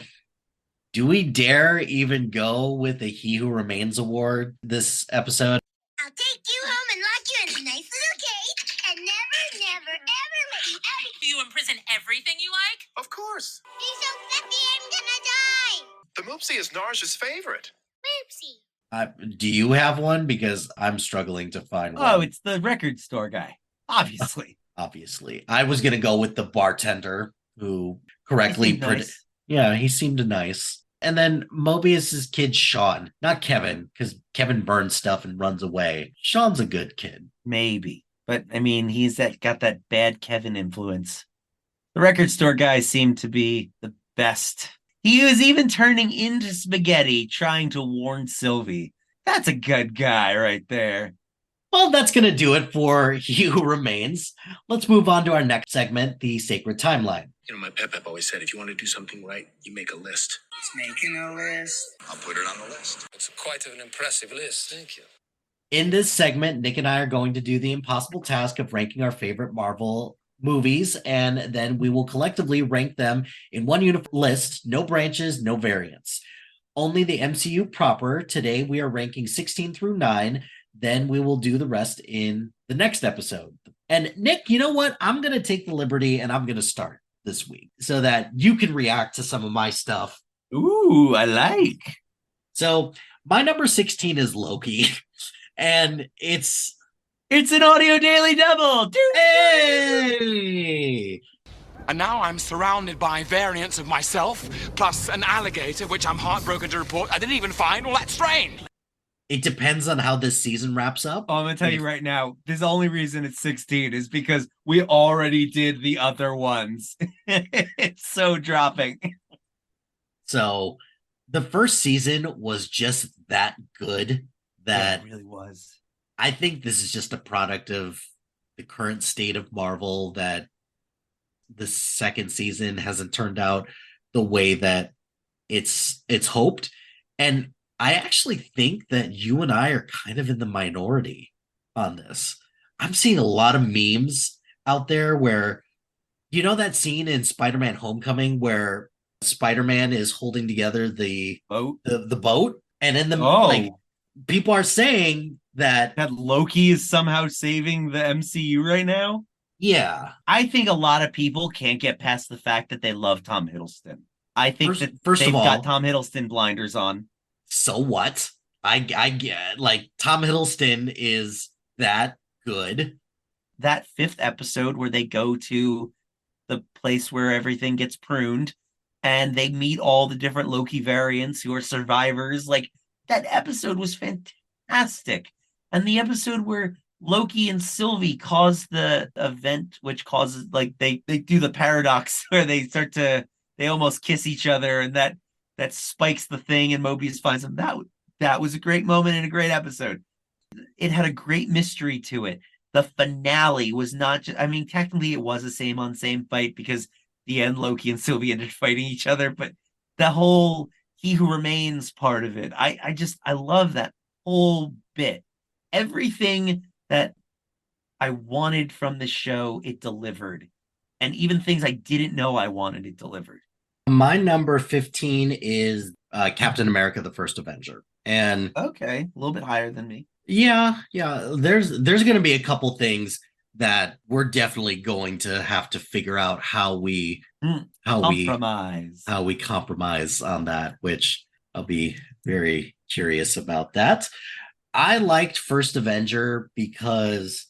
do we dare even go with a He Who Remains award this episode? I'll take you home and lock you in a nice little cage and never, never, ever let you out. Do you imprison everything you like? Of course. He's so fluffy, I'm gonna die. The Moopsie is Narja's favorite. Moopsie. Do you have one? Because I'm struggling to find one. Oh, it's the record store guy. Obviously. Obviously. I was going to go with the bartender who correctly... Nice. Yeah, he seemed nice. And then Mobius's kid, Sean. Not Kevin, because Kevin burns stuff and runs away. Sean's a good kid. Maybe. But, I mean, he's got that bad Kevin influence. The record store guy seemed to be the best. He was even turning into spaghetti, trying to warn Sylvie. That's a good guy right there. Well, that's going to do it for He Who Remains. Let's move on to our next segment, the Sacred Timeline. You know, my pep always said, if you want to do something right, you make a list. He's making a list. I'll put it on the list. It's quite an impressive list. Thank you. In this segment, Nick and I are going to do the impossible task of ranking our favorite Marvel movies, and then we will collectively rank them in one uniform list, no branches, no variants. Only the MCU proper. Today we are ranking 16 through 9. Then we will do the rest in the next episode. And Nick, you know what? I'm going to take the liberty and I'm going to start. this week so that you can react to some of my stuff. Ooh, I like. So my number 16 is Loki, and it's an audio daily double. Hey! And now I'm surrounded by variants of myself, plus an alligator, which I'm heartbroken to report I didn't even find all that strange. It depends on how this season wraps up. I'm gonna tell you right now, the only reason it's 16 is because we already did the other ones. It's so dropping. So the first season was just that good that it really was. I think this is just a product of the current state of Marvel, that the second season hasn't turned out the way that it's hoped. And I actually think that you and I are kind of in the minority on this. I'm seeing a lot of memes out there where, you know, that scene in Spider-Man Homecoming where Spider-Man is holding together the boat, and in the like, people are saying that Loki is somehow saving the MCU right now. Yeah, I think a lot of people can't get past the fact that they love Tom Hiddleston. I think first they've of all, got Tom Hiddleston blinders on. So what? I get, like, Tom Hiddleston is that good. That 5th episode where they go to the place where everything gets pruned and they meet all the different Loki variants who are survivors. Like, that episode was fantastic. And the episode where Loki and Sylvie cause the event, which causes, like, they do the paradox where they almost kiss each other, and that spikes the thing and Mobius finds them. That was a great moment and a great episode. It had a great mystery to it. The finale was not just, I mean, technically it was a same on same fight because the end Loki and Sylvie ended fighting each other, but the whole He Who Remains part of it, I love that whole bit. Everything that I wanted from the show, it delivered. And even things I didn't know I wanted, it delivered. My number 15 is Captain America: The First Avenger. And okay, a little bit higher than me. Yeah. There's going to be a couple things that we're definitely going to have to figure out how we compromise on that, which I'll be very curious about that. I liked First Avenger because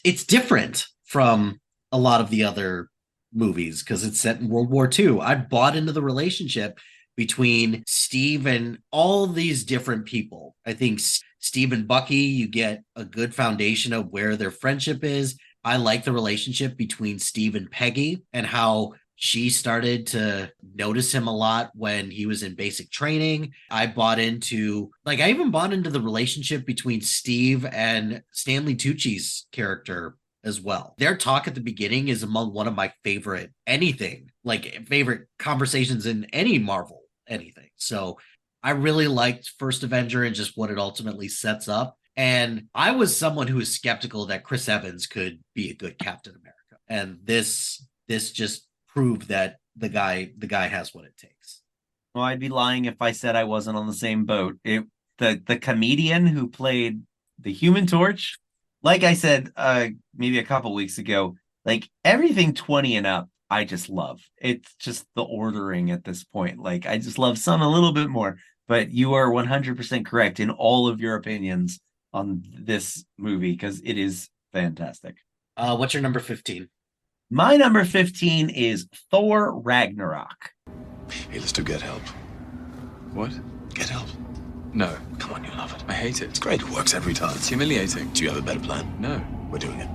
it's different from a lot of the other movies because it's set in World War II. I bought into the relationship between Steve and all these different people. I think Steve and Bucky, you get a good foundation of where their friendship is. I like the relationship between Steve and Peggy and how she started to notice him a lot when he was in basic training. I even bought into the relationship between Steve and Stanley Tucci's character as well. Their talk at the beginning is among one of my favorite conversations in any Marvel anything. So I really liked First Avenger and just what it ultimately sets up. And I was someone who was skeptical that Chris Evans could be a good Captain America. And this just proved that the guy has what it takes. Well, I'd be lying if I said I wasn't on the same boat. The comedian who played the Human Torch, like I said maybe a couple weeks ago, like everything 20 and up, I just love. It's just the ordering at this point. Like I just love some a little bit more. But you are 100% correct in all of your opinions on this movie because it is fantastic. What's your number 15? My number 15 is Thor Ragnarok. Hey, let's do get help. What? Get help? No. Come on, you love it. I hate it. It's great. It works every time. It's humiliating. Do you have a better plan? No. We're doing it.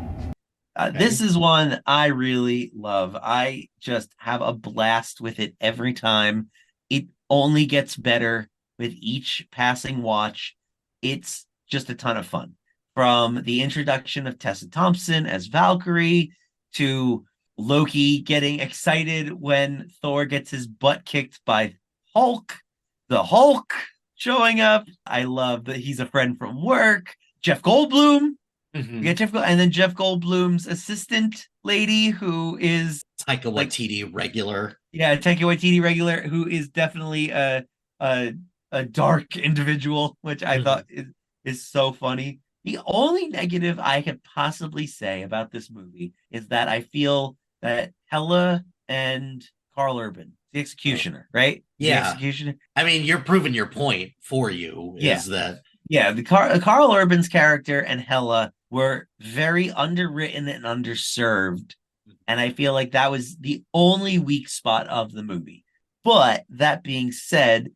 Okay. This is one I really love. I just have a blast with it every time. It only gets better with each passing watch. It's just a ton of fun. From the introduction of Tessa Thompson as Valkyrie to Loki getting excited when Thor gets his butt kicked by Hulk, the Hulk showing up. I love that he's a friend from work. Jeff Goldblum. Mm-hmm. We get and then Jeff Goldblum's assistant lady who is Taika Waititi regular. Yeah, Taika Waititi regular, who is definitely a dark individual, which I thought is so funny. The only negative I could possibly say about this movie is that I feel that Hela and Carl Urban, the Executioner, right? The Yeah. Executioner. I mean, you're proving your point for you Yeah. is that Yeah, the Carl Urban's character and Hela were very underwritten and underserved. And I feel like that was the only weak spot of the movie. But that being said,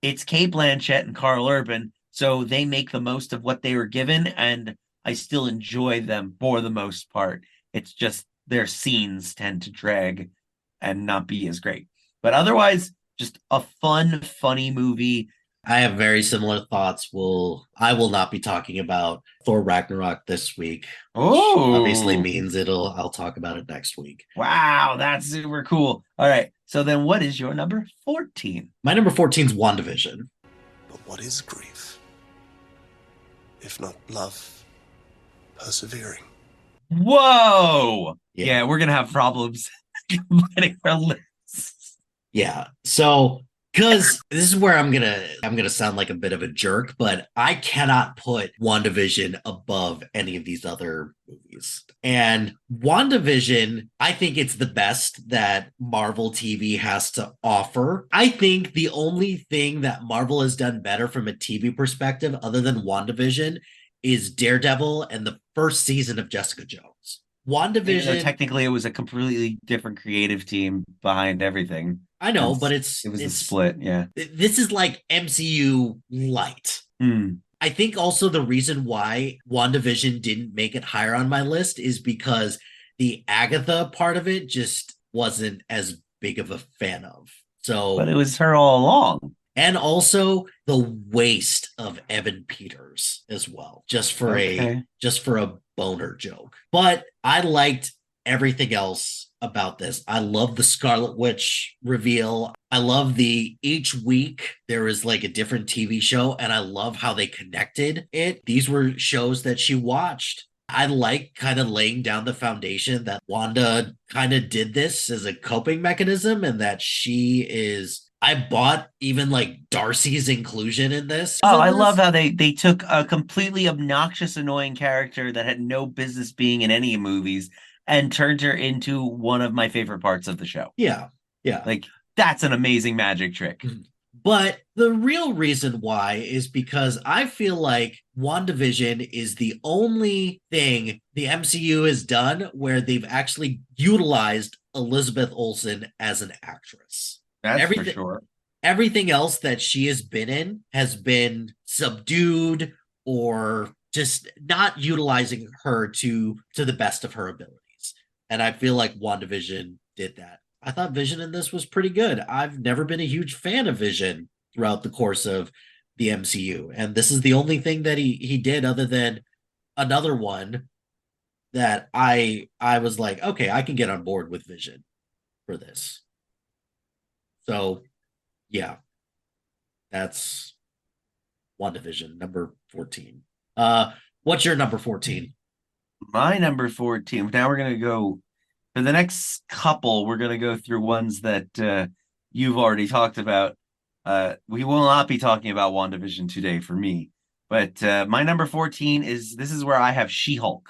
it's Kate Blanchett and Carl Urban, so they make the most of what they were given, and I still enjoy them for the most part. It's just their scenes tend to drag and not be as great. But otherwise, just a fun, funny movie. I have very similar thoughts. I will not be talking about Thor Ragnarok this week. Oh, obviously means I'll talk about it next week. Wow, that's super cool. All right. So then what is your number 14? My number 14 is WandaVision. But what is grief? If not love, persevering. Whoa. Yeah, we're gonna have problems getting our lists. Yeah. So because this is where I'm gonna sound like a bit of a jerk, but I cannot put WandaVision above any of these other movies. And WandaVision, I think it's the best that Marvel TV has to offer. I think the only thing that Marvel has done better from a TV perspective, other than WandaVision, is Daredevil and the first season of Jessica Jones. WandaVision. Technically, it was a completely different creative team behind everything. I know, but it was a split. Yeah, this is like MCU light. I think also the reason why WandaVision didn't make it higher on my list is because the Agatha part of it just wasn't as big of a fan of. So, but it was her all along. And also the waste of Evan Peters as well, just for a boner joke. But I liked everything else about this. I love the Scarlet Witch reveal. I love each week there is like a different TV show, and I love how they connected it. These were shows that she watched. I like kind of laying down the foundation that Wanda kind of did this as a coping mechanism, and that I bought even like Darcy's inclusion in this. Oh, I love how they took a completely obnoxious, annoying character that had no business being in any movies and turned her into one of my favorite parts of the show. Yeah. Yeah. Like, that's an amazing magic trick. But the real reason why is because I feel like WandaVision is the only thing the MCU has done where they've actually utilized Elizabeth Olsen as an actress. That's for sure. Everything else that she has been in has been subdued or just not utilizing her to the best of her abilities. And I feel like WandaVision did that. I thought Vision in this was pretty good. I've never been a huge fan of Vision throughout the course of the MCU. And this is the only thing that he did other than another one that I was like, okay, I can get on board with Vision for this. So, yeah, that's WandaVision, number 14. What's your number 14? My number 14. Now we're going to go, for the next couple, we're going to go through ones that you've already talked about. We will not be talking about WandaVision today for me. But my number 14 this is where I have She-Hulk.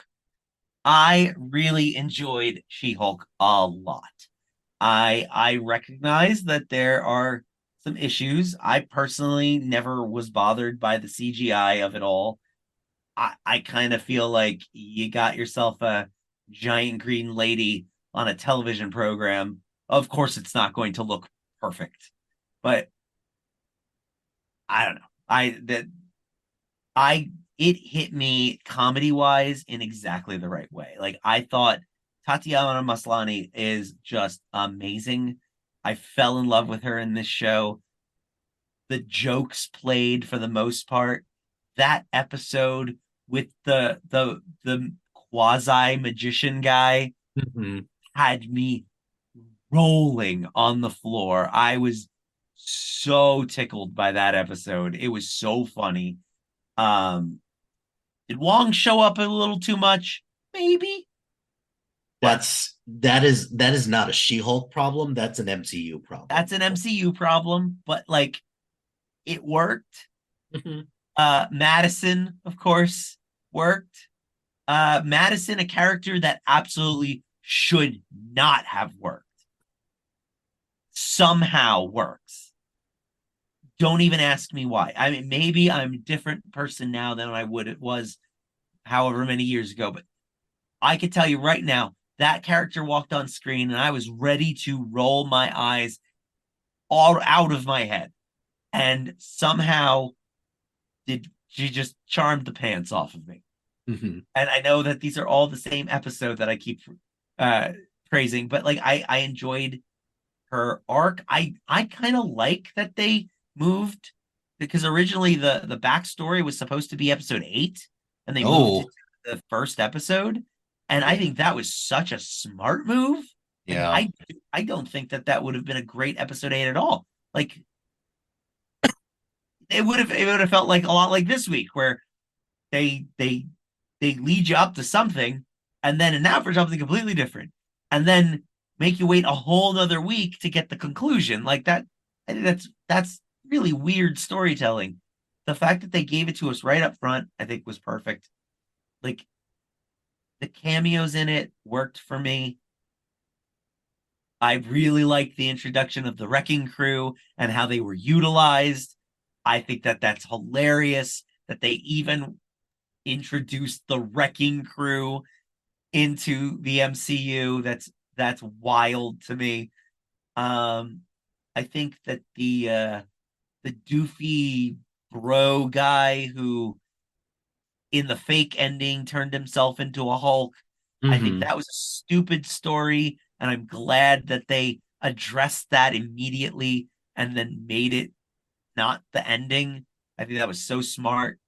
I really enjoyed She-Hulk a lot. I recognize that there are some issues. I personally never was bothered by the CGI of it all. I kind of feel like you got yourself a giant green lady on a television program. Of course, it's not going to look perfect, but I don't know. It hit me comedy wise in exactly the right way. Like, I thought Tatiana Maslany is just amazing. I fell in love with her in this show. The jokes played for the most part. That episode with the quasi magician guy had me rolling on the floor. I was so tickled by that episode. It was so funny. Did Wong show up a little too much? Maybe. That is not a She-Hulk problem. That's an MCU problem. That's an MCU problem, but like, it worked. Madison, of course, worked. Madison, a character that absolutely should not have worked. somehow works. Don't even ask me why. I mean, maybe I'm a different person now than I was however many years ago, but I could tell you right now that character walked on screen and I was ready to roll my eyes all out of my head. And somehow she just charmed the pants off of me. Mm-hmm. And I know that these are all the same episode that I keep praising, but like I enjoyed her arc. I kind of like that they moved because originally the backstory was supposed to be episode 8 and they moved it to the first episode. And I think that was such a smart move. Yeah. Like, I don't think that would have been a great episode 8 at all. Like it would have felt like a lot like this week where they lead you up to something and then now for something completely different and then make you wait a whole nother week to get the conclusion. Like that, I think that's really weird storytelling. The fact that they gave it to us right up front, I think was perfect. Like the cameos in it worked for me. I really liked the introduction of the Wrecking Crew and how they were utilized. I think that's hilarious that they even introduced the Wrecking Crew into the MCU. That's wild to me. I think that the doofy bro guy who in the fake ending turned himself into a Hulk. I think that was a stupid story, and I'm glad that they addressed that immediately and then made it not the ending. I think that was so smart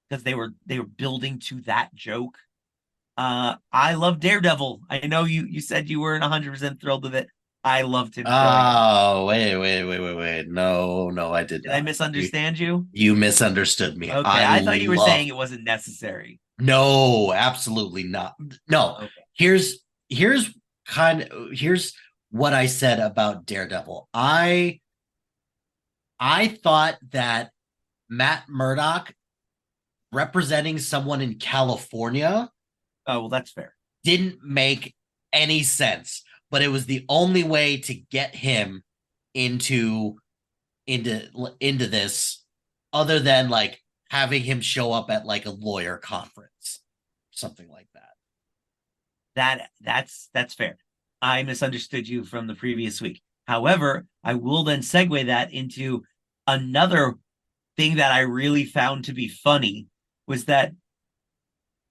because they were building to that joke. I love Daredevil. I know you said you weren't 100% thrilled with it. I loved him. Oh, wait. No, I did Did not. I misunderstand you? You misunderstood me. Okay, I thought you were saying it wasn't necessary. No, absolutely not. No. Okay. Here's what I said about Daredevil. I thought that Matt Murdock representing someone in California. Oh, well, that's fair. Didn't make any sense, but it was the only way to get him into this, other than like having him show up at like a lawyer conference, something like that. That's fair. I misunderstood you from the previous week. However, I will then segue that into another thing that I really found to be funny was that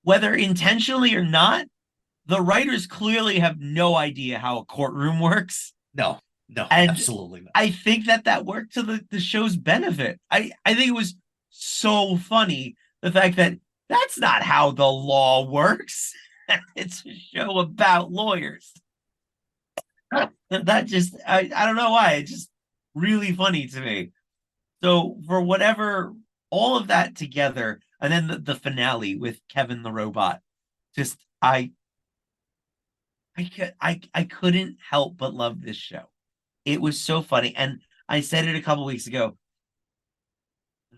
whether intentionally or not, the writers clearly have no idea how a courtroom works. No, and absolutely not. I think that worked to the show's benefit. I think it was so funny, the fact that that's not how the law works. It's a show about lawyers. That just, I don't know why, it's just really funny to me. So for whatever, all of that together, and then the finale with Kevin the robot, just I couldn't help but love this show. It was so funny, and I said it a couple weeks ago.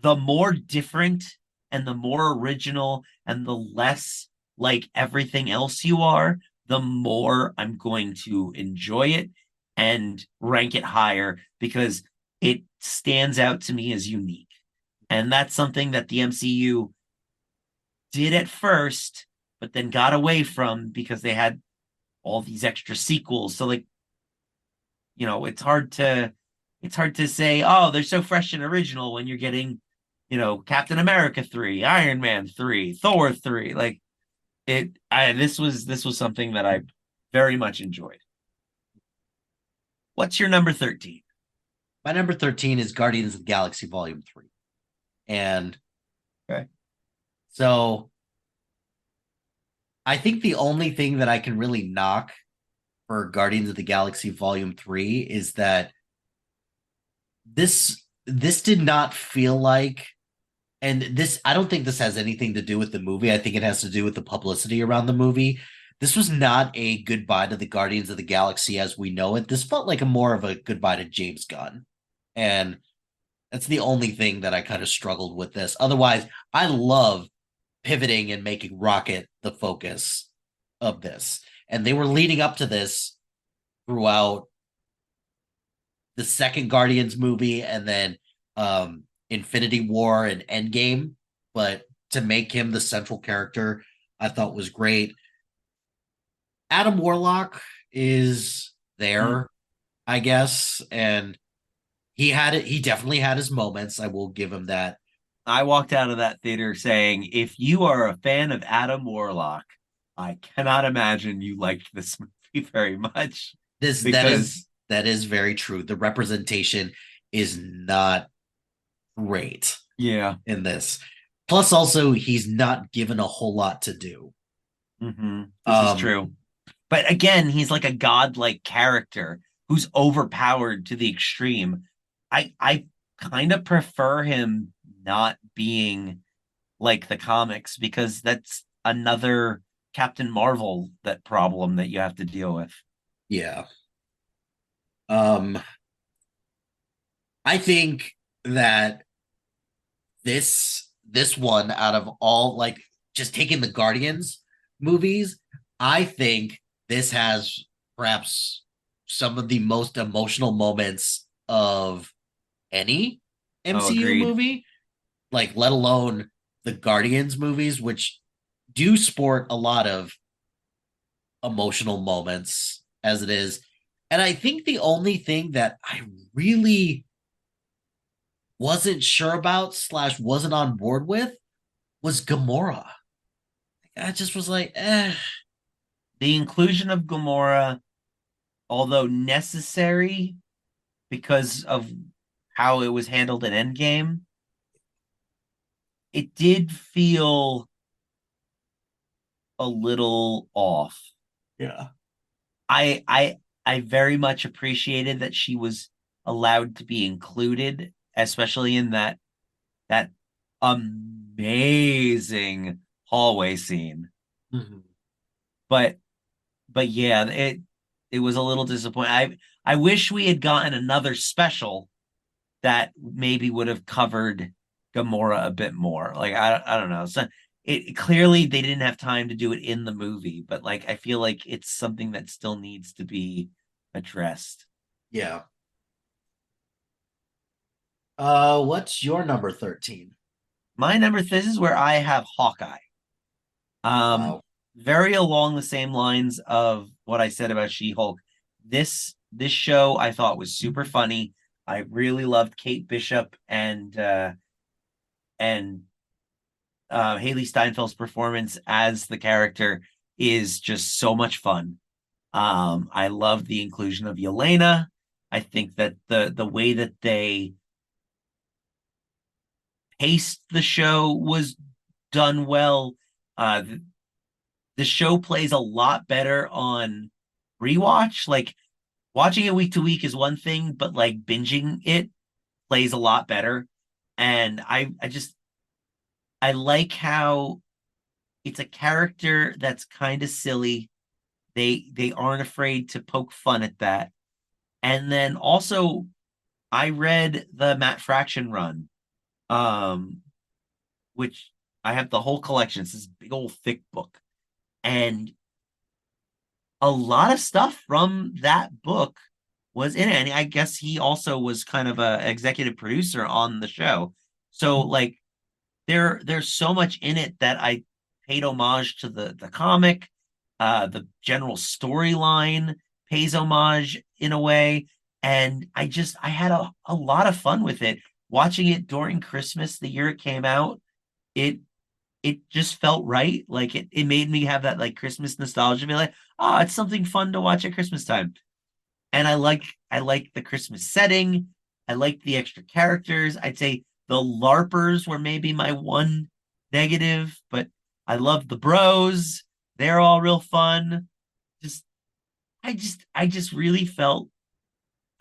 The more different and the more original and the less like everything else you are, the more I'm going to enjoy it and rank it higher because it stands out to me as unique. And that's something that the MCU did at first, but then got away from because they had all these extra sequels. So like, you know, it's hard to say, oh, they're so fresh and original when you're getting, you know, Captain America 3, Iron Man 3, Thor 3. Like this was something that I very much enjoyed. What's your number 13? My number 13 is Guardians of the Galaxy Volume 3. And okay. So I think the only thing that I can really knock for Guardians of the Galaxy Volume 3 is that this did not feel like, and this, I don't think this has anything to do with the movie. I think it has to do with the publicity around the movie. This was not a goodbye to the Guardians of the Galaxy as we know it. This felt like more of a goodbye to James Gunn. And that's the only thing that I kind of struggled with this. Otherwise, I love pivoting and making Rocket the focus of this. And they were leading up to this throughout the second Guardians movie and then Infinity War and Endgame, but to make him the central character, I thought was great. Adam Warlock is there, I guess, and he had it. He definitely had his moments. I will give him that. I walked out of that theater saying, if you are a fan of Adam Warlock, I cannot imagine you liked this movie very much. That is very true. The representation is not great. Yeah. In this. Plus, also, he's not given a whole lot to do. This is true. But again, he's like a godlike character who's overpowered to the extreme. I kind of prefer him not being like the comics because that's another Captain Marvel that problem that you have to deal with. Yeah. I think that this one out of all, like, just taking the Guardians movies, I think this has perhaps some of the most emotional moments of any MCU movie, like, let alone the Guardians movies, which do sport a lot of emotional moments as it is. And I think the only thing that I really wasn't sure about / wasn't on board with was Gamora. I just was like, eh. The inclusion of Gamora, although necessary because of how it was handled in Endgame, it did feel a little off. Yeah. I very much appreciated that she was allowed to be included, especially in that amazing hallway scene. But yeah, it was a little disappointing. I wish we had gotten another special that maybe would have covered Gamora a bit more. Like, I don't know. So it clearly they didn't have time to do it in the movie, but like I feel like it's something that still needs to be addressed. Yeah. What's your number 13? My this is where I have Hawkeye. Wow. Very along the same lines of what I said about She-Hulk. This show I thought was super funny. I really loved Kate Bishop and Haley Steinfeld's performance as the character is just so much fun. I love the inclusion of Yelena. I think that the way that they paced the show was done well. The show plays a lot better on rewatch. Like, watching it week to week is one thing, but like binging it plays a lot better. And I like how it's a character that's kind of silly. They aren't afraid to poke fun at that. And then also I read the Matt Fraction run, which I have the whole collection. It's this big old thick book. And a lot of stuff from that book was in it. And I guess he also was kind of a executive producer on the show. So like there's so much in it that I paid homage to the comic. The general storyline pays homage in a way. And I had a lot of fun with it. Watching it during Christmas, the year it came out, it just felt right. Like it made me have that like Christmas nostalgia, be like, oh, it's something fun to watch at Christmas time. And I like the Christmas setting. I like the extra characters. I'd say the LARPers were maybe my one negative, but I love the bros. They're all real fun. I just really felt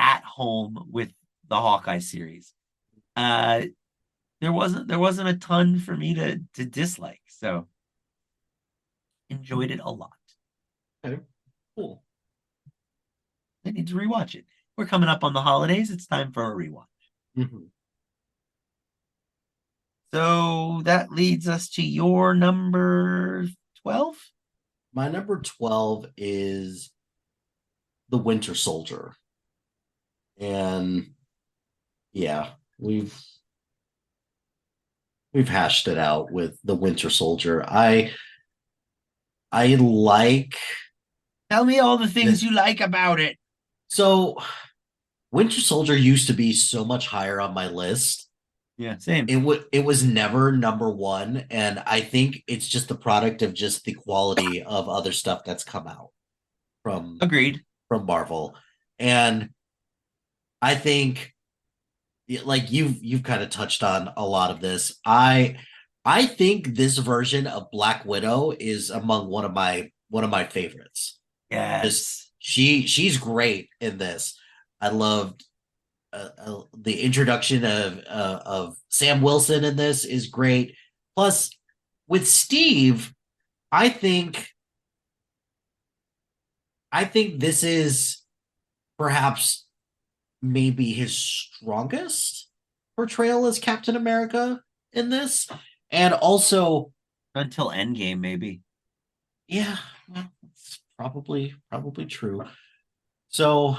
at home with the Hawkeye series. There wasn't a ton for me to dislike, so enjoyed it a lot. Okay, cool. I need to rewatch it. We're coming up on the holidays. It's time for a rewatch. So that leads us to your number 12. My number 12 is The Winter Soldier. And yeah, we've hashed it out with the Winter Soldier. I like Tell me all the things this. you like about it. So Winter Soldier used to be so much higher on my list. Yeah, same. It was never number one, and I think it's just the product of just the quality of other stuff that's come out from Agreed. from Marvel. And I think like you've kind of touched on a lot of this. I think this version of Black Widow is among one of my favorites. Yes. Just she's great in this. I loved the introduction of Sam Wilson in this is great. Plus, with Steve, I think this is perhaps maybe his strongest portrayal as Captain America in this, and also until Endgame, maybe. Yeah, well, that's probably true. So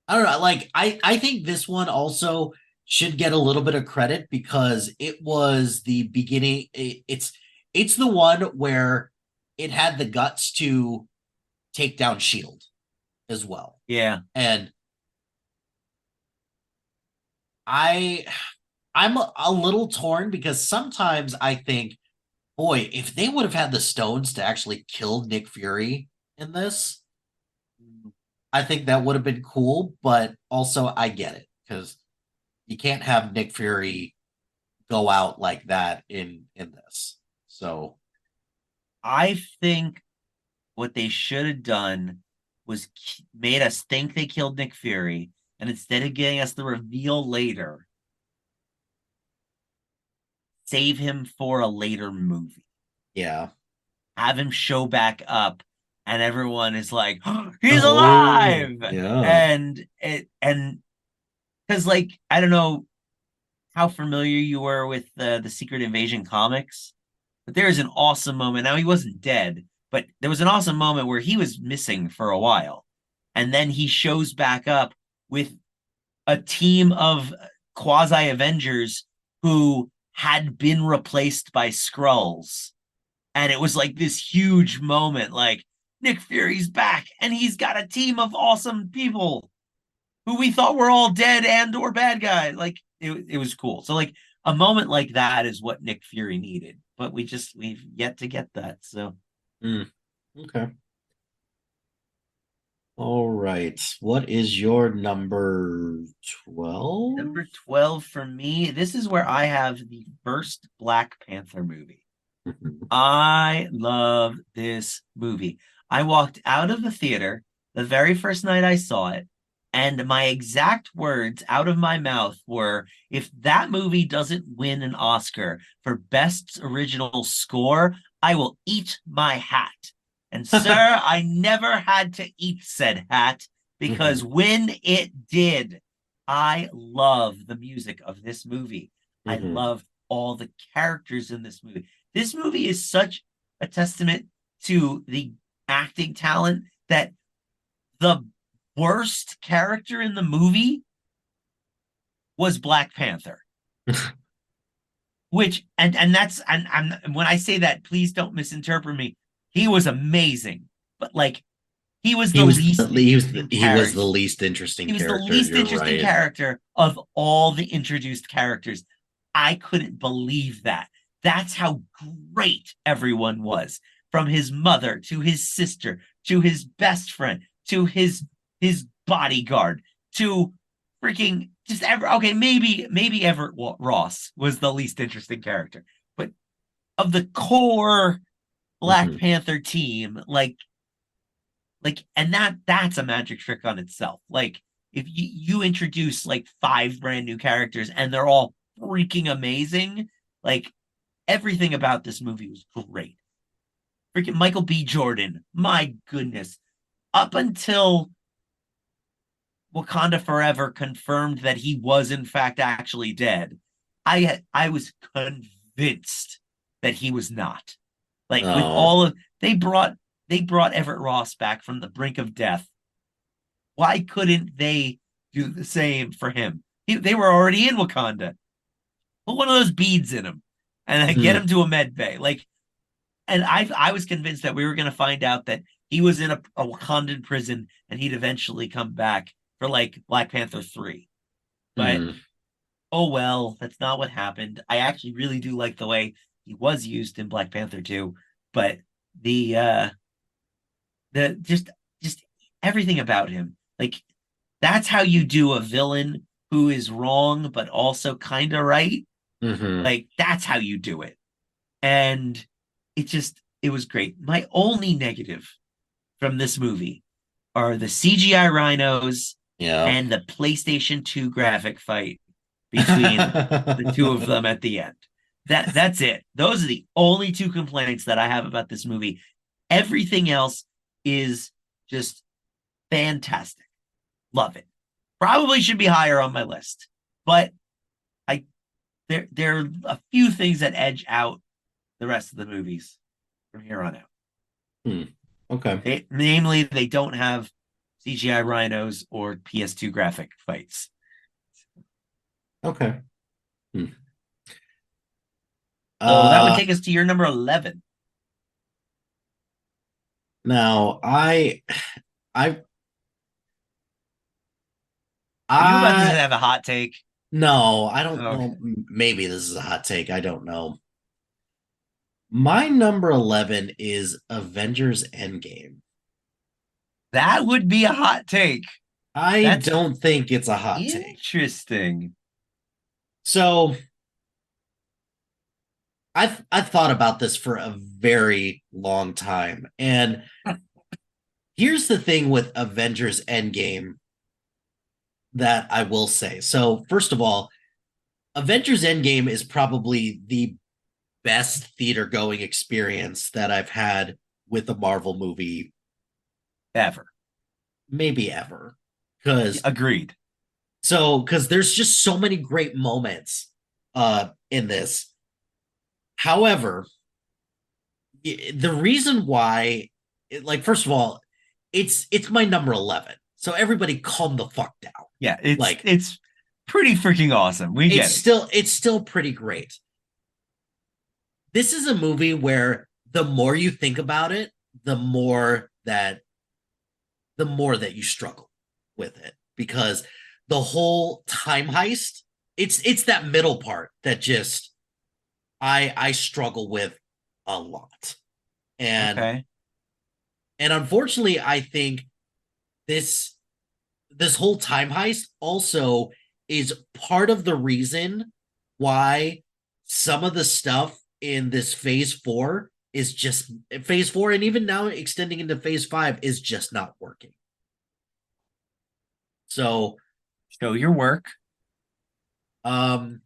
I don't know. Like I think this one also should get a little bit of credit because it was the beginning. It's the one where it had the guts to take down Shield as well. Yeah, and I I'm a little torn because sometimes I think, boy, if they would have had the stones to actually kill Nick Fury in this, I think that would have been cool, but also I get it because you can't have Nick Fury go out like that in this. So I think what they should have done was made us think they killed Nick Fury, and instead of getting us the reveal later, save him for a later movie. Yeah. Have him show back up, and everyone is like, oh, he's alive. Yeah. And because like I don't know how familiar you were with the Secret Invasion comics, but there is an awesome moment. Now he wasn't dead, but there was an awesome moment where he was missing for a while, and then he shows back up with a team of quasi Avengers who had been replaced by Skrulls. And it was like this huge moment, like Nick Fury's back and he's got a team of awesome people who we thought were all dead and or bad guys. Like it was cool. So like a moment like that is what Nick Fury needed, but we've yet to get that. So Okay. All right. What is your number 12? Number 12 for me, this is where I have the first Black Panther movie. I love this movie. I walked out of the theater the very first night I saw it, and my exact words out of my mouth were, if that movie doesn't win an Oscar for Best Original Score, I will eat my hat. And sir, I never had to eat said hat because when it did, I love the music of this movie. I love all the characters in this movie. This movie is such a testament to the acting talent that the worst character in the movie was Black Panther. Which and that's and when I say that, please don't misinterpret me. He was amazing, but like he was the least interesting He was character. the least interesting right. character of all the introduced characters. I couldn't believe that. That's how great everyone was. From his mother to his sister to his best friend to his bodyguard to freaking just okay, maybe Everett Ross was the least interesting character, but of the core Black Panther team, like and that's a magic trick on itself. Like if you introduce like 5 brand new characters and they're all freaking amazing, like everything about this movie was great. Freaking Michael B. Jordan, my goodness. Up until Wakanda Forever confirmed that he was in fact actually dead, I was convinced that he was not. Like with all of they brought Everett Ross back from the brink of death Why couldn't they do the same for him? They were already in Wakanda. Put one of those beads in him and then get him to a med bay. Like, and I was convinced that we were going to find out that he was in a Wakandan prison and he'd eventually come back for like Black Panther 3. But oh well, that's not what happened. I actually really do like the way he was used in Black Panther 2, but the just everything about him, like that's how you do a villain who is wrong but also kind of right. Like that's how you do it. And it was great. My only negative from this movie are the CGI rhinos and the PlayStation 2 graphic fight between the two of them at the end. That's it. Those are the only two complaints that I have about this movie. Everything else is just fantastic. Love it. Probably should be higher on my list, but there are a few things that edge out the rest of the movies from here on out. Okay. Namely, they don't have CGI rhinos or PS2 graphic fights. Okay. So that would take us to your number 11. Now, Are you about to have a hot take? No, I don't know. Maybe this is a hot take. I don't know. My number 11 is Avengers Endgame. That would be a hot take. I don't think it's a hot take. Interesting. So I've thought about this for a very long time. And here's the thing with Avengers Endgame that I will say. So, first of all, Avengers Endgame is probably the best theater going experience that I've had with a Marvel movie ever. Maybe ever. Agreed. So, because there's just so many great moments in this. However, the reason why, like, first of all, it's my number 11. So everybody calm the fuck down. Yeah, it's pretty freaking awesome. We get it. It's still pretty great. This is a movie where the more you think about it, the more that you struggle with it, because the whole time heist, it's that middle part that just I struggle with a lot. And unfortunately, I think this whole time heist also is part of the reason why some of the stuff in this phase 4 is just phase 4, and even now extending into phase 5 is just not working. So show your work. I'm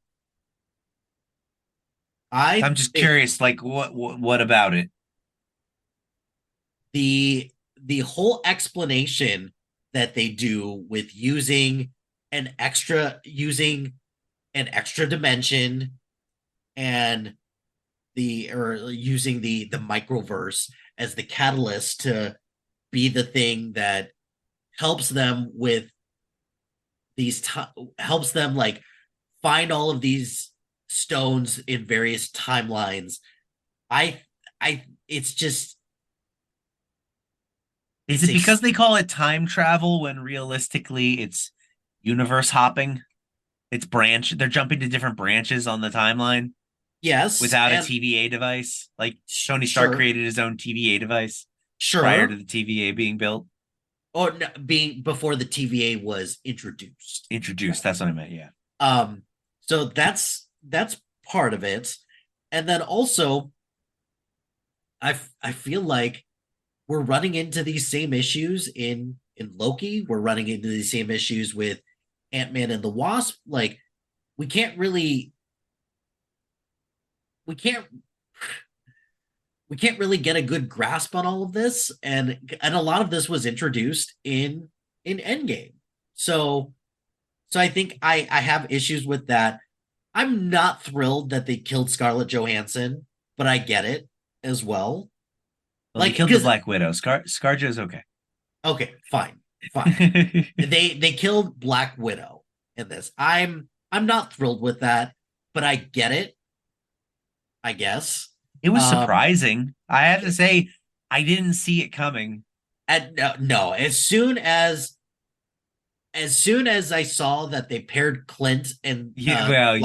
just curious, like what about it? The whole explanation that they do with using an extra dimension and using the microverse as the catalyst to be the thing that helps them with helps them like find all of these stones in various timelines. It's just, is it because they call it time travel when realistically it's universe hopping? It's they're jumping to different branches on the timeline. Yes. Without a TVA device. Like Tony Stark created his own TVA device. Prior to the TVA being built. Or before the TVA was introduced. That's what I meant, yeah. So that's part of it. And then also I feel like we're running into these same issues in Loki. We're running into these same issues with Ant-Man and the Wasp. Like, we can't really get a good grasp on all of this, and a lot of this was introduced in Endgame. So I think I have issues with that. I'm not thrilled that they killed Scarlett Johansson, but I get it as well. Like, they killed the Black Widow. ScarJo's okay. Okay, fine. Fine. They killed Black Widow in this. I'm not thrilled with that, but I get it. I guess. It was Um, surprising. I have to say, I didn't see it coming. and no, as soon as I saw that they paired Clint and Yeah.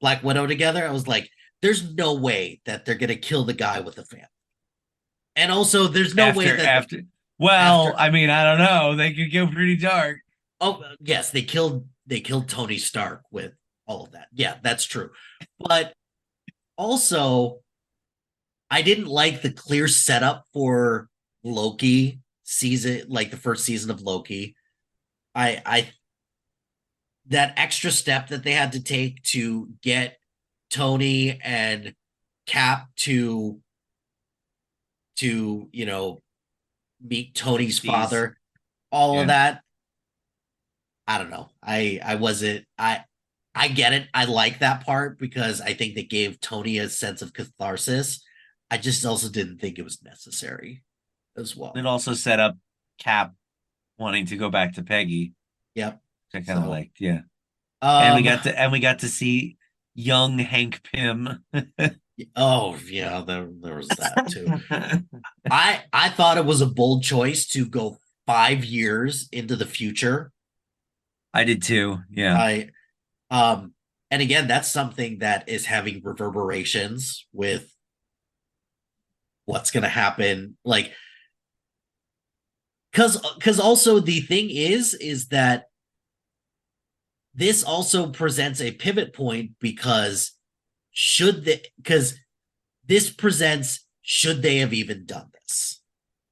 Black Widow together, I was like, there's no way that they're gonna kill the guy with the family. And also, there's no way that Well, after I mean, I don't know. They could go pretty dark. oh yes, they killed Tony Stark with all of that. Yeah, that's true. But also, I didn't like the clear setup for Loki season, like the first season of Loki. I that extra step that they had to take to get Tony and Cap to meet Tony's father, all of that. I don't know. I wasn't I get it. I like that part because I think they gave Tony a sense of catharsis. I just also didn't think it was necessary as well. It also set up Cap wanting to go back to Peggy. Yep. I kind of liked, yeah. And we got to see young Hank Pym. Oh yeah, there was that too. I thought it was a bold choice to go 5 years into the future. I did too. Yeah. And again, that's something that is having reverberations with what's going to happen. Like, because also the thing is that this also presents a pivot point because should they have even done this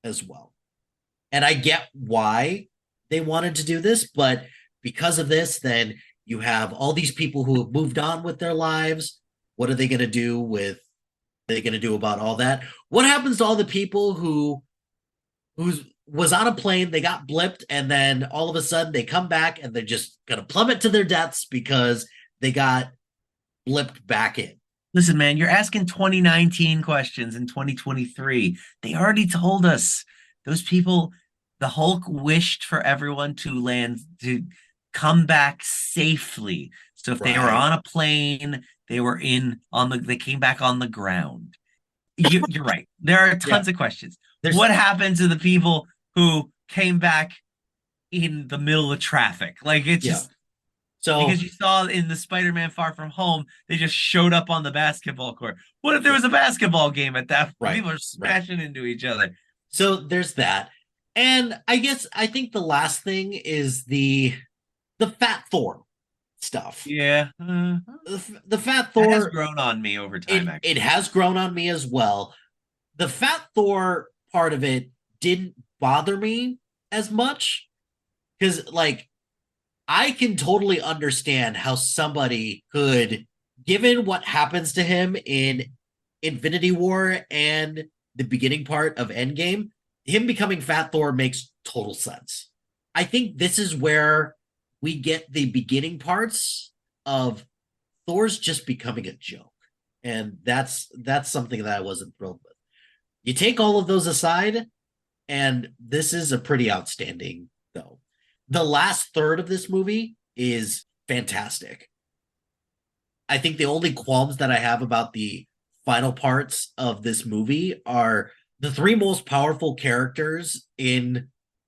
as well? And I get why they wanted to do this, but because of this, then you have all these people who have moved on with their lives. What are they going to do about all that? What happens to all the people who was on a plane, they got blipped, and then all of a sudden they come back and they're just going to plummet to their deaths because they got blipped back in? Listen, man, you're asking 2019 questions in 2023. They already told us those people, the Hulk wished for everyone to come back safely. So if they were on a plane, they came back on the ground. You're right. There are tons of questions. What happened to the people who came back in the middle of traffic? Like, it's just because you saw in the Spider-Man Far From Home, they just showed up on the basketball court. What if there was a basketball game at that? Right. People are smashing into each other. So there's that. And I think the last thing is the Fat Thor stuff. Yeah. The Fat Thor has grown on me over time, actually. It has grown on me as well. The Fat Thor part of it didn't bother me as much because, like, I can totally understand how somebody could, given what happens to him in Infinity War and the beginning part of Endgame, him becoming Fat Thor makes total sense. I think this is where we get the beginning parts of Thor's just becoming a joke. And that's something that I wasn't thrilled with. You take all of those aside, and this is a pretty outstanding, though. The last third of this movie is fantastic. I think the only qualms that I have about the final parts of this movie are the three most powerful characters in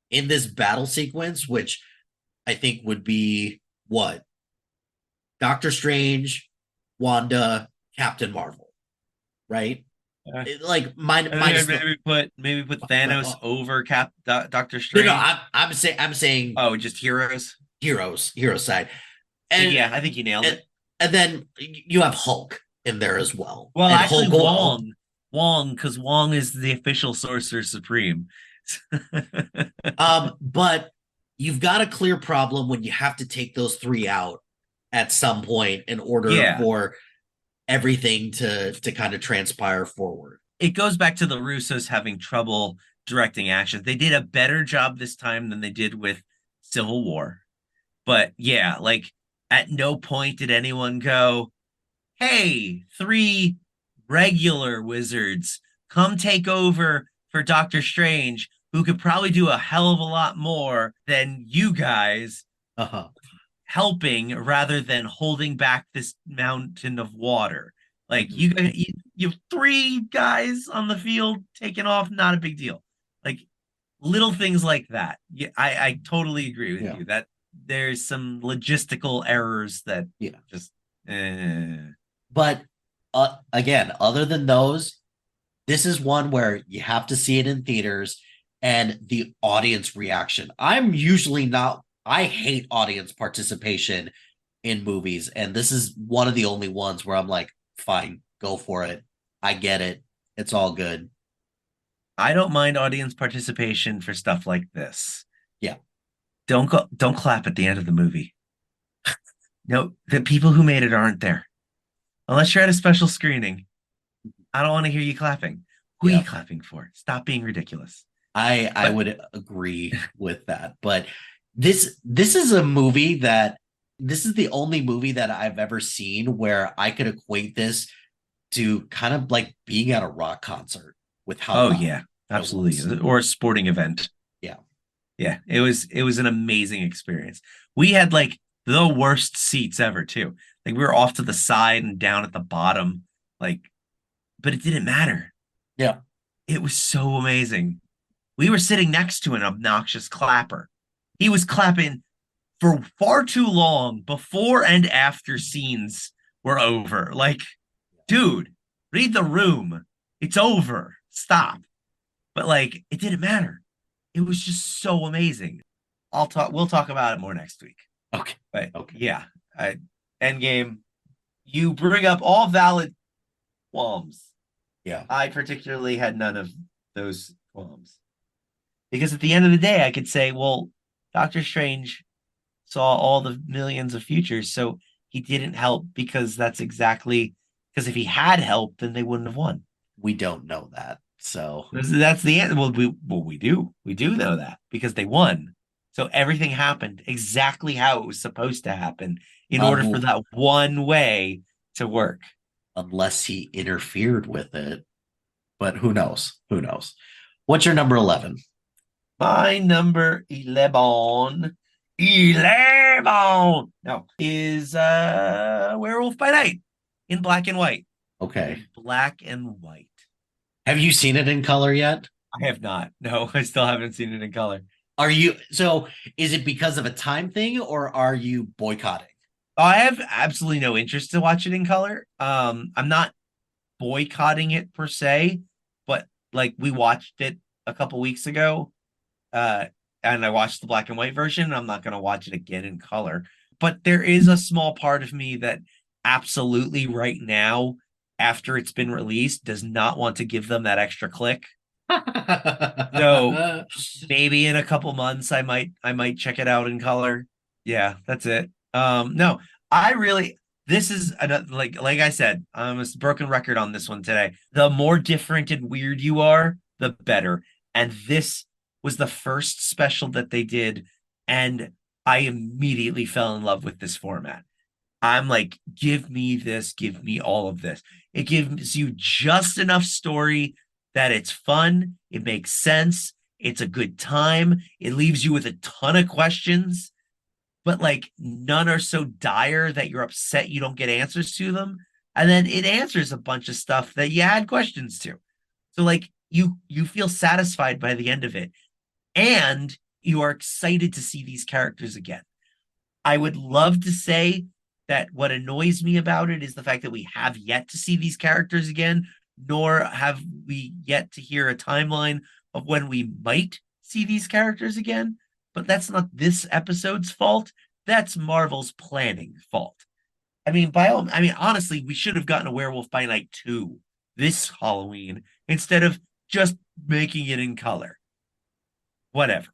this battle sequence, which I think would be what? Doctor Strange, Wanda, Captain Marvel, right? Like minus maybe put Thanos over Doctor Strange. No, I'm saying just heroes side. And yeah, I think you nailed it. And then you have Hulk in there as well. Well, and actually, Hulk Wong, because Wong is the official Sorcerer Supreme. But you've got a clear problem when you have to take those three out at some point in order for everything to kind of transpire forward. It goes back to the Russos having trouble directing action. They did a better job this time than they did with Civil War. But yeah, like at no point did anyone go, hey, 3 regular wizards, come take over for Doctor Strange who could probably do a hell of a lot more than you guys helping rather than holding back this mountain of water. Like you have 3 guys on the field taking off, not a big deal. Like little things like that. Yeah, I totally agree with you that there's some logistical errors that just But again, other than those, this is one where you have to see it in theaters and the audience reaction. I'm usually not, I hate audience participation in movies. And this is one of the only ones where I'm like, fine, go for it. I get it. It's all good. I don't mind audience participation for stuff like this. Yeah. Don't clap at the end of the movie. No, the people who made it aren't there. Unless you're at a special screening. I don't want to hear you clapping. Who are you clapping for? Stop being ridiculous. I would agree with that. But this is a movie that this is the only movie that I've ever seen where I could equate this to kind of like being at a rock concert with how Oh yeah, absolutely. Or a sporting event. Yeah. Yeah, it was an amazing experience. We had like the worst seats ever too. Like we were off to the side and down at the bottom, like, but it didn't matter. Yeah. It was so amazing. We were sitting next to an obnoxious clapper. He was clapping for far too long before and after scenes were over. Like, dude, read the room. It's over. Stop. But like, it didn't matter. It was just so amazing. We'll talk about it more next week. Okay. But yeah, Endgame, you bring up all valid qualms. Yeah. I particularly had none of those qualms. Because at the end of the day, I could say, well, Doctor Strange saw all the millions of futures, so he didn't help because that's exactly because if he had helped, then they wouldn't have won. We don't know that. So that's the end. Well, we do know that because they won. So everything happened exactly how it was supposed to happen in order for that one way to work. Unless he interfered with it. But who knows? Who knows? What's your number 11? My number 11 no, is Werewolf by Night in black and white. Okay. Black and white. Have you seen it in color yet? I have not. No, I still haven't seen it in color. Is it because of a time thing or are you boycotting? I have absolutely no interest to watch it in color. I'm not boycotting it per se, but like we watched it a couple weeks ago. And I watched the black and white version, and I'm not going to watch it again in color. But there is a small part of me that absolutely right now, after it's been released, does not want to give them that extra click. So maybe in a couple months I might check it out in color. Yeah, that's it. No, this is like I said, I'm a broken record on this one today. The more different and weird you are, the better. And this was the first special that they did, and I immediately fell in love with this format. I'm like, give me this, give me all of this. It gives you just enough story that it's fun, it makes sense, it's a good time, it leaves you with a ton of questions, but like none are so dire that you're upset you don't get answers to them. And then it answers a bunch of stuff that you had questions to. So like you feel satisfied by the end of it. And you are excited to see these characters again. I would love to say that what annoys me about it is the fact that we have yet to see these characters again, nor have we yet to hear a timeline of when we might see these characters again. But that's not this episode's fault. That's Marvel's planning fault. I mean, honestly, we should have gotten a Werewolf by Night 2 this Halloween instead of just making it in color. Whatever.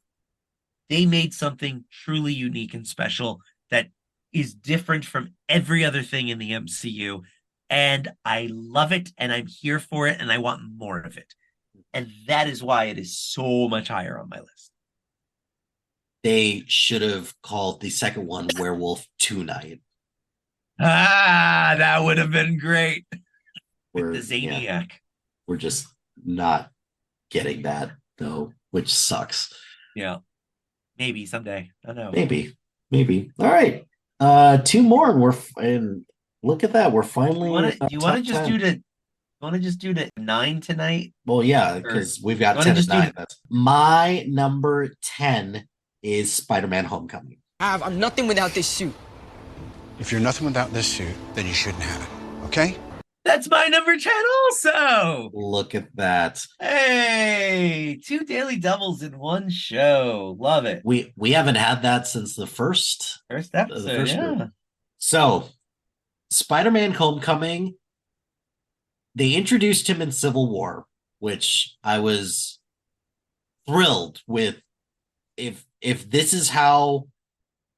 They made something truly unique and special that is different from every other thing in the MCU. And I love it, and I'm here for it, and I want more of it. And that is why it is so much higher on my list. They should have called the second one Werewolf Tonight. That would have been great. With the Zaniac. We're just not getting that, though. which sucks. Yeah. Maybe someday. I don't know. Maybe. All right. Two more, and and look at that. We're finally. Do you want to just do the? Want to just do the 9 tonight? Well, yeah, Or because we've got you wanna 10 and just do 9. That's my number 10 is Spider-Man Homecoming. I'm nothing without this suit. If you're nothing without this suit, then you shouldn't have it. Okay? That's my number 10 also. Look at that. Hey, 2 daily doubles in one show. Love it. We haven't had that since the first episode. Yeah. group. So, Spider-Man Homecoming, they introduced him in Civil War, which I was thrilled with. If this is how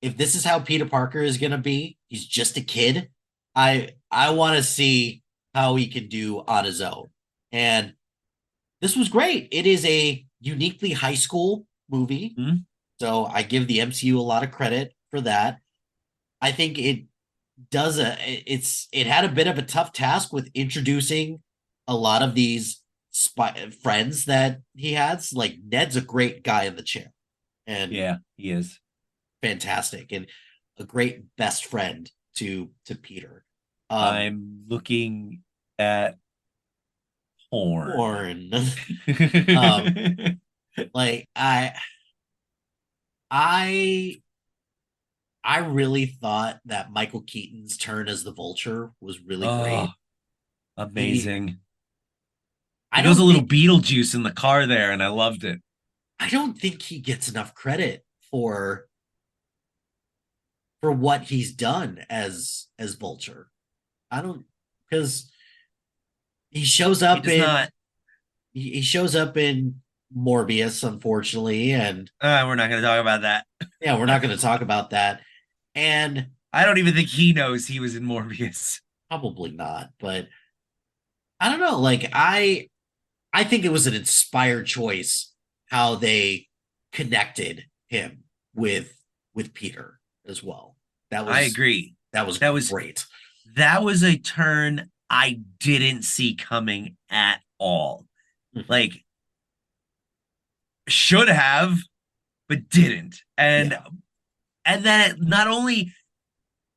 Peter Parker is going to be, he's just a kid. I want to see how he can do on his own. And this was great. It is a uniquely high school movie. Mm-hmm. So I give the MCU a lot of credit for that. I think it had a bit of a tough task with introducing a lot of these friends that he has. Like Ned's a great guy in the chair. And yeah, he is fantastic and a great best friend to Peter. I'm looking at porn. Like I really thought that Michael Keaton's turn as the Vulture was really great. Amazing. There was a little Beetlejuice in the car there, and I loved it. I don't think he gets enough credit for what he's done as Vulture. I don't, because he shows up he shows up in Morbius, unfortunately, and we're not going to talk about that. Yeah, we're not going to talk about that. And I don't even think he knows he was in Morbius. Probably not, but I don't know. Like I think it was an inspired choice how they connected him with Peter as well. I agree. That was great. That was a turn I didn't see coming at all. Like, should have, but didn't. And then not only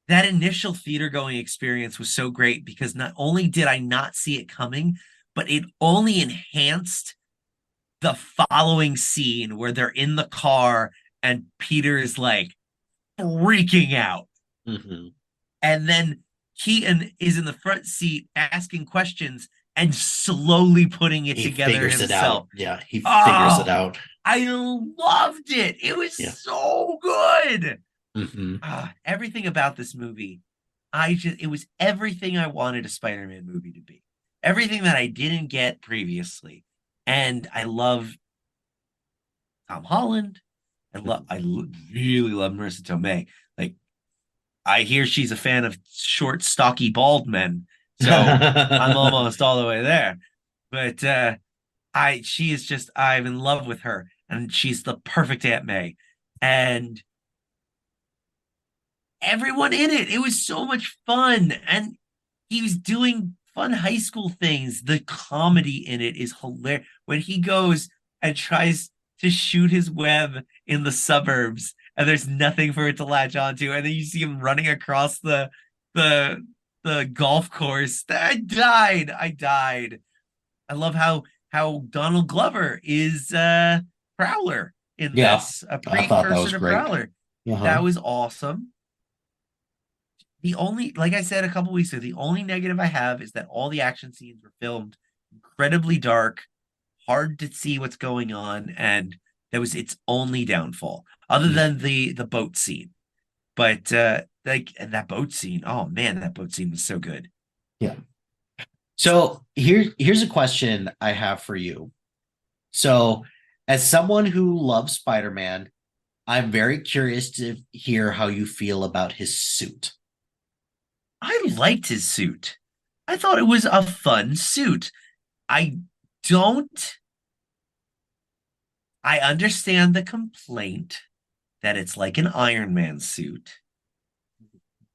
that initial theater going experience was so great because not only did I not see it coming, but it only enhanced the following scene where they're in the car and Peter is like freaking out. Mm-hmm. And then Keaton is in the front seat asking questions and slowly putting it together himself. It out. Yeah, he figures it out. I loved it. It was so good. Mm-hmm. Everything about this movie, it was everything I wanted a Spider-Man movie to be. Everything that I didn't get previously. And I love Tom Holland. I really love Marissa Tomei. Like, I hear she's a fan of short, stocky, bald men. So I'm almost all the way there. But I'm in love with her. And she's the perfect Aunt May. And everyone in it was so much fun. And he was doing fun high school things. The comedy in it is hilarious. When he goes and tries to shoot his web in the suburbs and there's nothing for it to latch onto, and then you see him running across the golf course. I died. I love how Donald Glover is Prowler in this. A precursor to Prowler. Uh-huh. That was awesome. The only, like I said a couple weeks ago, the only negative I have is that all the action scenes were filmed incredibly dark, hard to see what's going on, and that was its only downfall, other than the boat scene. But and that boat scene, oh man, that boat scene was so good. Yeah. So here's a question I have for you. So, as someone who loves Spider-Man, I'm very curious to hear how you feel about his suit. I liked his suit. I thought it was a fun suit. I understand the complaint that it's like an Iron Man suit,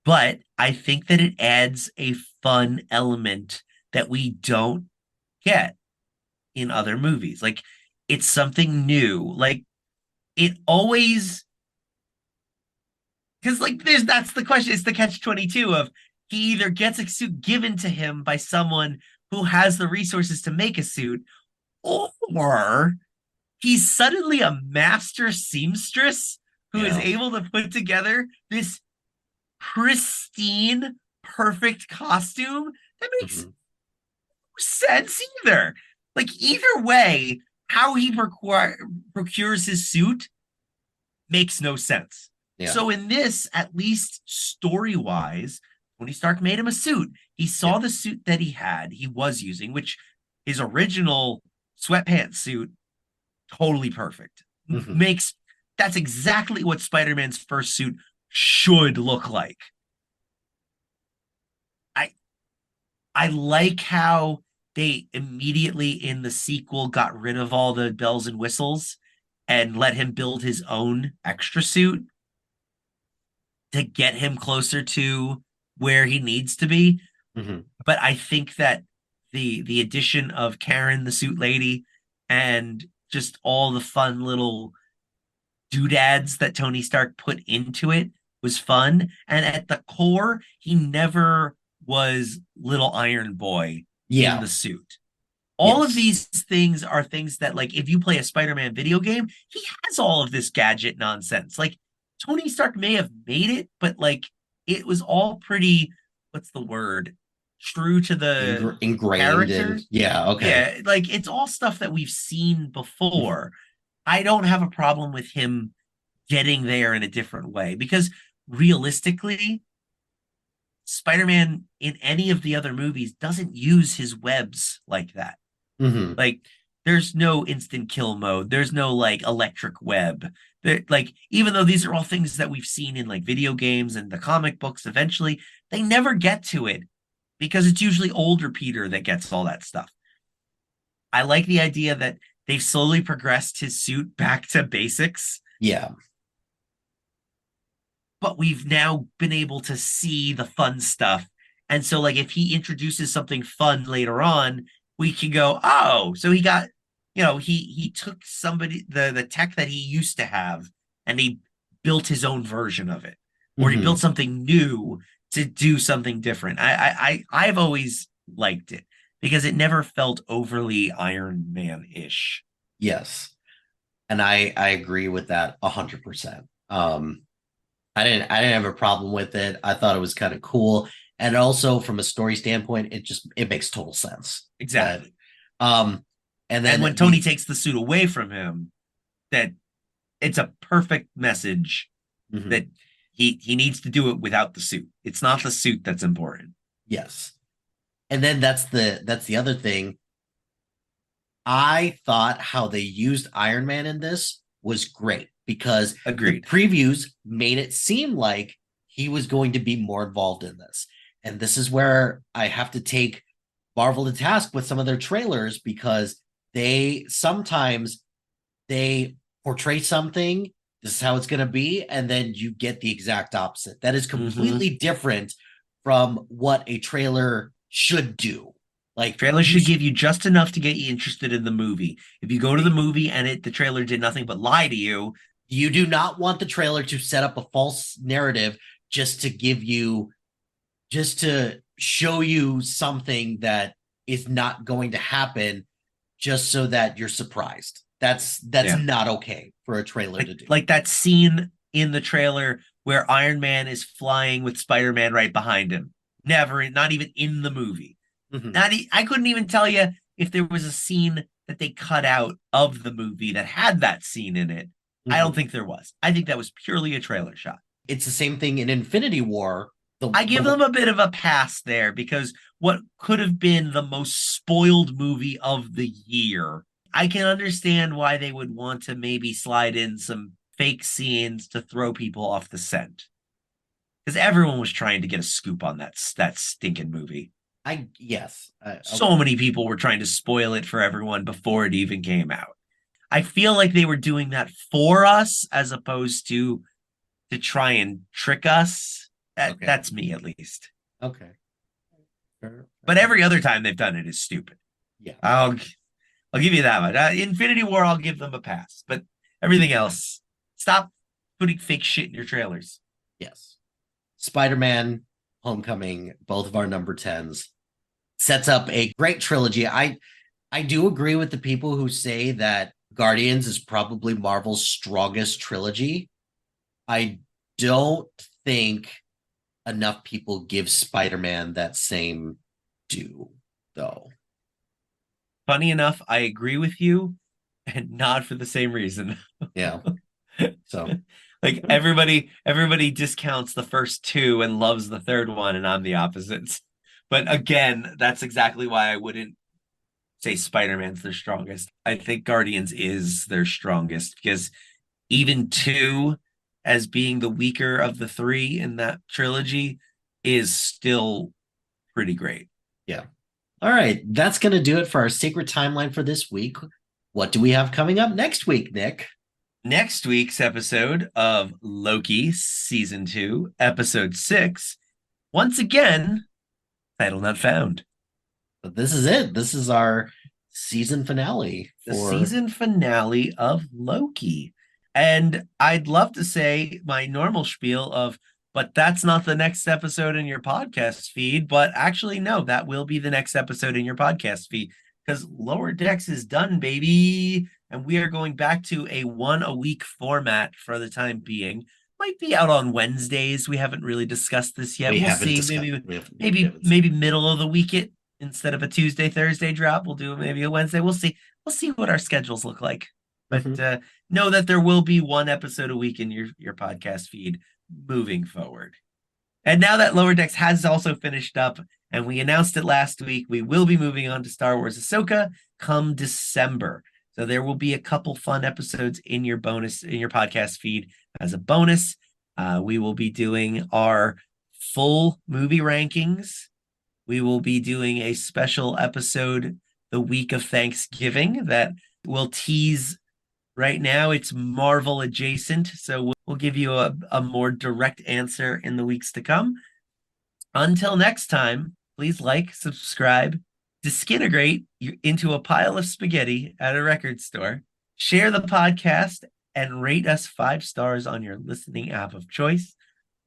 but I think that it adds a fun element that we don't get in other movies. Like, it's something new. Like it always, because like that's the question. It's the catch-22 of he either gets a suit given to him by someone who has the resources to make a suit, or he's suddenly a master seamstress who is able to put together this pristine, perfect costume that makes no sense either. Like either way, how he procures his suit makes no sense. Yeah. So in this, at least story-wise, Tony Stark made him a suit. He saw the suit that he was using, which his original sweatpants suit, totally perfect. That's exactly what Spider-Man's first suit should look like. I like how they immediately in the sequel got rid of all the bells and whistles and let him build his own extra suit to get him closer to where he needs to be. But I think that the addition of Karen, the suit lady, and just all the fun little doodads that Tony Stark put into it was fun. And at the core, he never was little Iron Boy in the suit. All of these things are things that, like, if you play a Spider-Man video game, he has all of this gadget nonsense. Like, Tony Stark may have made it, but, like, it was all pretty, what's the word? True to the ingrained in, Yeah, like, it's all stuff that we've seen before. I don't have a problem with him getting there in a different way because realistically, Spider-Man in any of the other movies doesn't use his webs like that. Like, there's no instant kill mode. There's no like electric web. Like, even though these are all things that we've seen in like video games and the comic books, eventually they never get to it because it's usually older Peter that gets all that stuff. I like the idea that they've slowly progressed his suit back to basics. Yeah. But we've now been able to see the fun stuff. And so, like, if he introduces something fun later on, we can go, oh, so he got, he took the tech that he used to have and he built his own version of it. Or he built something new to do something different. I've always liked it because it never felt overly Iron Man-ish. Yes. And I agree with that 100%. I didn't have a problem with it. I thought it was kind of cool. And also from a story standpoint, it makes total sense. Exactly. And then when Tony takes the suit away from him, that it's a perfect message that he needs to do it without the suit. It's not the suit that's important. Yes. And then that's the other thing. I thought how they used Iron Man in this was great because the previews made it seem like he was going to be more involved in this. And this is where I have to take Marvel to task with some of their trailers because sometimes they portray something, this is how it's going to be, and then you get the exact opposite. That is completely different from what a trailer should do. Like, trailers should give you just enough to get you interested in the movie. If you go to the movie and the trailer did nothing but lie to you, you do not want the trailer to set up a false narrative just to show you something that is not going to happen just so that you're surprised. That's not okay for a trailer to do. Like that scene in the trailer where Iron Man is flying with Spider-Man right behind him. Not even in the movie. I couldn't even tell you if there was a scene that they cut out of the movie that had that scene in it. I don't think there was. I think that was purely a trailer shot. It's the same thing in Infinity War. I give them a bit of a pass there because what could have been the most spoiled movie of the year, I can understand why they would want to maybe slide in some fake scenes to throw people off the scent. Because everyone was trying to get a scoop on that stinking movie. So many people were trying to spoil it for everyone before it even came out. I feel like they were doing that for us as opposed to try and trick us. That's me, at least. Okay. But every other time they've done it is stupid. Yeah. I'll give you that one. Infinity War, I'll give them a pass. But everything else, stop putting fake shit in your trailers. Yes. Spider-Man, Homecoming, both of our number 10s, sets up a great trilogy. I do agree with the people who say that Guardians is probably Marvel's strongest trilogy. I don't think enough people give Spider-Man that same due, though. Funny enough, I agree with you, and not for the same reason. Yeah. So like everybody discounts the first two and loves the third one, and I'm the opposite. But again, that's exactly why I wouldn't say Spider-Man's their strongest. I think Guardians is their strongest because even two, as being the weaker of the three in that trilogy, is still pretty great. Yeah. All right. That's going to do it for our secret timeline for this week. What do we have coming up next week, Nick? Next week's episode of Loki, Season 2, Episode 6, once again, title not found. But this is it. This is our season finale. The season finale of Loki. And I'd love to say my normal spiel of, but that's not the next episode in your podcast feed. But actually, no, that will be the next episode in your podcast feed because Lower Decks is done, baby. And we are going back to a 1-a-week format for the time being. Might be out on Wednesdays. We haven't really discussed this yet. We'll see. Maybe middle of the week it instead of a Tuesday, Thursday drop. We'll do maybe a Wednesday. We'll see. We'll see what our schedules look like. But know that there will be one episode a week in your podcast feed moving forward. And now that Lower Decks has also finished up, and we announced it last week, we will be moving on to Star Wars Ahsoka come December. So there will be a couple fun episodes in your podcast feed as a bonus. We will be doing our full movie rankings. We will be doing a special episode the week of Thanksgiving that will tease. Right now, it's Marvel adjacent, so we'll give you a more direct answer in the weeks to come. Until next time, please like, subscribe, disintegrate into a pile of spaghetti at a record store, share the podcast, and rate us 5 stars on your listening app of choice.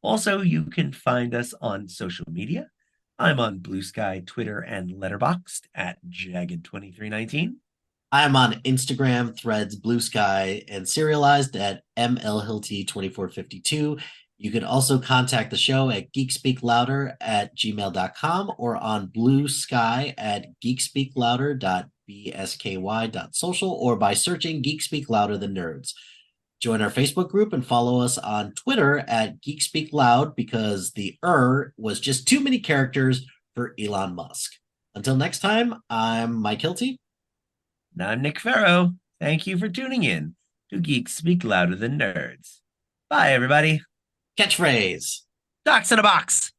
Also, you can find us on social media. I'm on Blue Sky, Twitter, and Letterboxd at Jagged2319. I'm on Instagram, Threads, Blue Sky, and Serialized at MLHilty2452. You can also contact the show at geekspeaklouder@gmail.com or on Blue Sky at geekspeaklouder.bsky.social or by searching Geek Speak Louder Than Nerds. Join our Facebook group and follow us on Twitter at Geek Speak Loud because the was just too many characters for Elon Musk. Until next time, I'm Mike Hilty. And I'm Nick Farrow. Thank you for tuning in to Geeks Speak Louder Than Nerds. Bye, everybody. Catchphrase. Docs in a box.